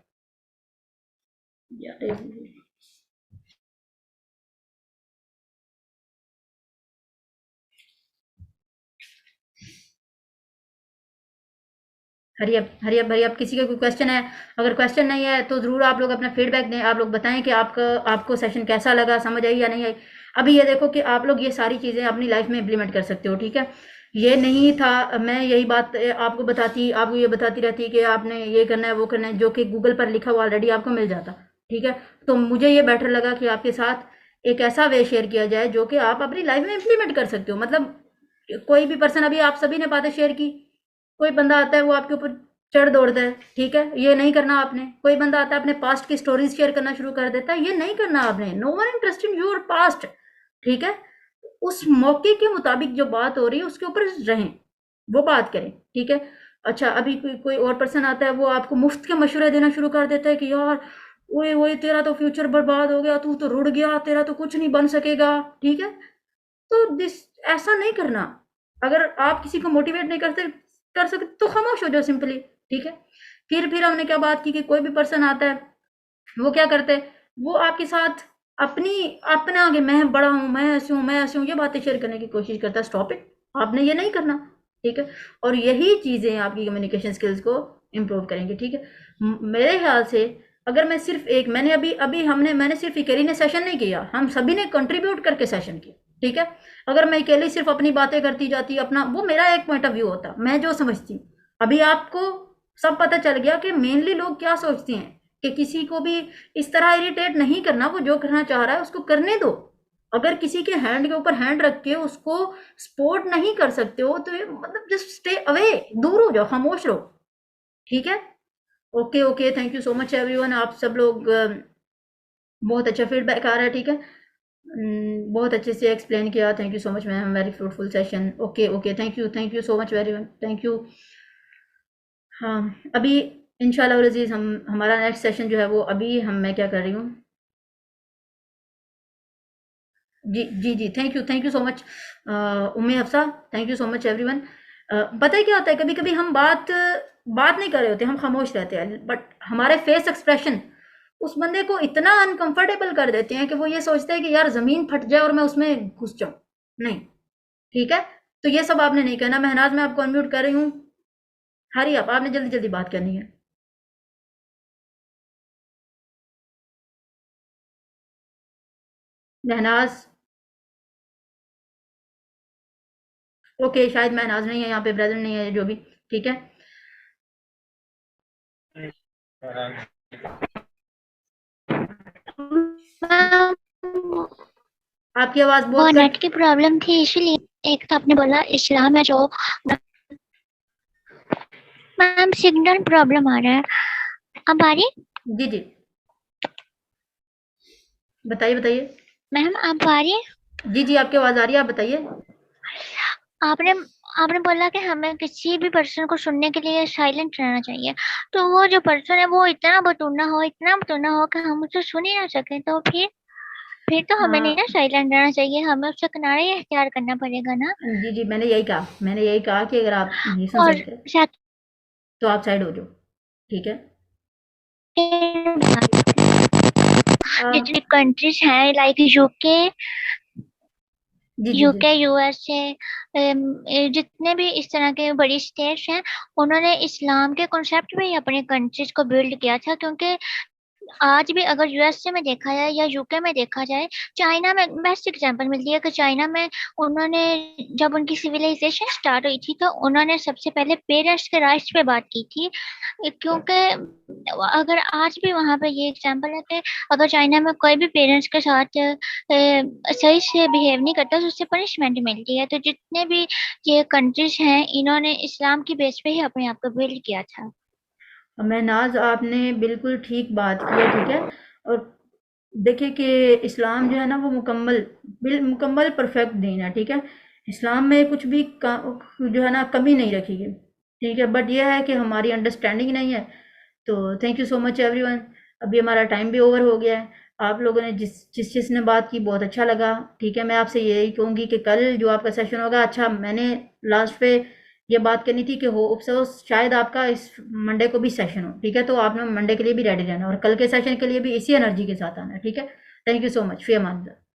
हरी अब किसी का कोई क्वेश्चन है? अगर क्वेश्चन नहीं है तो ज़रूर आप लोग अपना फीडबैक दें, आप लोग बताएं कि आपको सेशन कैसा लगा, समझ आई या नहीं आई। अभी ये देखो कि आप लोग ये सारी चीज़ें अपनी लाइफ में इम्प्लीमेंट कर सकते हो, ठीक है। ये नहीं था मैं यही बात आपको ये बताती रहती कि आपने ये करना है वो करना है, जो कि गूगल पर लिखा हुआ ऑलरेडी आपको मिल जाता, ठीक है। तो मुझे ये बेटर लगा कि आपके साथ एक ऐसा वे शेयर किया जाए जो कि आप अपनी लाइफ में इम्प्लीमेंट कर सकते हो। मतलब कोई भी पर्सन, अभी आप सभी ने बातें शेयर की, कोई बंदा आता है वो आपके ऊपर चढ़ दौड़ता है, ठीक है, ये नहीं करना आपने। कोई बंदा आता है अपने पास्ट की स्टोरीज शेयर करना शुरू कर देता है, ये नहीं करना आपने। No one interested in your past, ठीक है। उस मौके के मुताबिक जो बात हो रही है उसके ऊपर रहें, वो बात करें, ठीक है। अच्छा, अभी कोई और पर्सन आता है, वो आपको मुफ्त के मशवरे देना शुरू कर देता है कि यार वही तेरा तो फ्यूचर बर्बाद हो गया, तू तो रुड़ गया, तेरा तो कुछ नहीं बन सकेगा, ठीक है। तो ऐसा नहीं करना। अगर आप किसी को मोटिवेट नहीं कर सकते तो खामोश हो जाओ सिंपली, ठीक है। फिर हमने क्या बात की कि कोई भी पर्सन आता है, वो क्या करते हैं, वो आपके साथ अपने आगे मैं बड़ा हूँ, मैं ऐसी हूँ, ये बातें शेयर करने की कोशिश करता है। स्टॉप इट, आपने ये नहीं करना, ठीक है। और यही चीज़ें आपकी कम्युनिकेशन स्किल्स को इम्प्रूव करेंगे, ठीक है। मेरे ख्याल से अगर मैं सिर्फ एक मैंने सिर्फ अकेली ने सेशन नहीं किया, हम सभी ने कंट्रीब्यूट करके सेशन किया, ठीक है। अगर मैं अकेले सिर्फ अपनी बातें करती जाती, अपना वो मेरा एक पॉइंट ऑफ व्यू होता, मैं जो समझती हूँ। अभी आपको सब पता चल गया कि मेनली लोग क्या सोचते हैं, कि किसी को भी इस तरह इरिटेट नहीं करना, वो जो करना चाह रहा है उसको करने दो। अगर किसी के हैंड के ऊपर हैंड रख के उसको सपोर्ट नहीं कर सकते हो तो मतलब जस्ट स्टे अवे, दूर हो जाओ, खामोश रहो, ठीक है। Okay, thank you so much everyone. आप सब लोग बहुत अच्छा फीडबैक आ रहा है, ठीक है। बहुत अच्छे से एक्सप्लेन किया, thank you so much ma'am, very fruitful session. Okay, thank you so much very much, thank you. हाँ, अभी इंशाल्लाह अज़ीज़ हमारा नेक्स्ट सेशन जो है वो अभी मैं क्या कर रही हूँ। जी, thank you so much Umme Hafsa, thank you so much everyone. पता है क्या होता है, कभी कभी हम बात नहीं कर रहे होते, हम खामोश रहते हैं, बट हमारे फेस एक्सप्रेशन उस बंदे को इतना अनकंफर्टेबल कर देते हैं कि वो ये सोचते हैं कि यार ज़मीन फट जाए और मैं उसमें घुस जाऊँ। नहीं, ठीक है। तो ये सब आपने नहीं करना। महनाज, मैं आपको अनम्यूट कर रही हूँ। हरी आप, आपने जल्दी जल्दी बात करनी है। महनाज, ओके, शायद महनाज नहीं है यहाँ पे, प्रेजेंट नहीं है, जो भी, ठीक है। मैम आपकी आवाज वो बहुत नेट की प्रॉब्लम थी, इसीलिए एक तो आपने बोला इस्लाम है जो, मैम सिग्नल प्रॉब्लम आ रहा है। अब आ रही? जी, बताइए। मैम आप आ रही है? जी, आपकी आवाज आ रही है, आप बताइए। आपने बोला कि हमें किसी भी पर्सन को सुनने के लिए साइलेंट रहना चाहिए। तो वो जो पर्सन है वो इतना बतूना हो कि हम उसे सुन ही ना सके, तो फिर तो हमें नहीं ना साइलेंट रहना चाहिए, हमें उससे किनारे ही इख्तियार करना पड़ेगा ना। जी, मैंने यही कहा कि अगर आप नहीं सुन और सकते तो आप साइड हो जाओ, ठीक है। जितनी कंट्रीज हैं लाइक यूके, जी, यूएसए, जितने भी इस तरह के बड़ी स्टेट्स हैं, उन्होंने इस्लाम के कॉन्सेप्ट पे ही अपने कंट्रीज को बिल्ड किया था। क्योंकि आज भी अगर यूएसए में देखा जाए या यूके में देखा जाए, चाइना में बेस्ट एग्जांपल मिलती है कि चाइना में उन्होंने जब उनकी सिविलाइजेशन स्टार्ट हुई थी तो उन्होंने सबसे पहले पेरेंट्स के राइट्स पे बात की थी। क्योंकि अगर आज भी वहाँ पे ये एग्जांपल है कि अगर चाइना में कोई भी पेरेंट्स के साथ सही से बिहेव नहीं करता तो उससे पनिशमेंट मिलती है। तो जितने भी ये कंट्रीज हैं, इन्होंने इस्लाम की बेस पे ही अपने आप को बिल्ड किया था। महनाज, आपने बिल्कुल ठीक बात की है, ठीक है। और देखिए कि इस्लाम जो है ना वो मुकम्मल परफेक्ट दीन है, ठीक है। इस्लाम में कुछ भी जो है ना कमी नहीं रखी गई, ठीक है। बट यह है कि हमारी अंडरस्टैंडिंग नहीं है, तो thank you so much everyone. अभी हमारा टाइम भी ओवर हो गया है। आप लोगों ने जिसने बात की बहुत अच्छा लगा। ठीक है, मैं आपसे यही कहूँगी कि कल जो आपका सेशन होगा, अच्छा मैंने लास्ट पे ये बात करनी थी कि हो अफसोस शायद आपका इस मंडे को भी सेशन हो। ठीक है, तो आपने मंडे के लिए भी रेडी रहना और कल के सेशन के लिए भी इसी एनर्जी के साथ आना। ठीक है, thank you so much. Fee Aman Allah.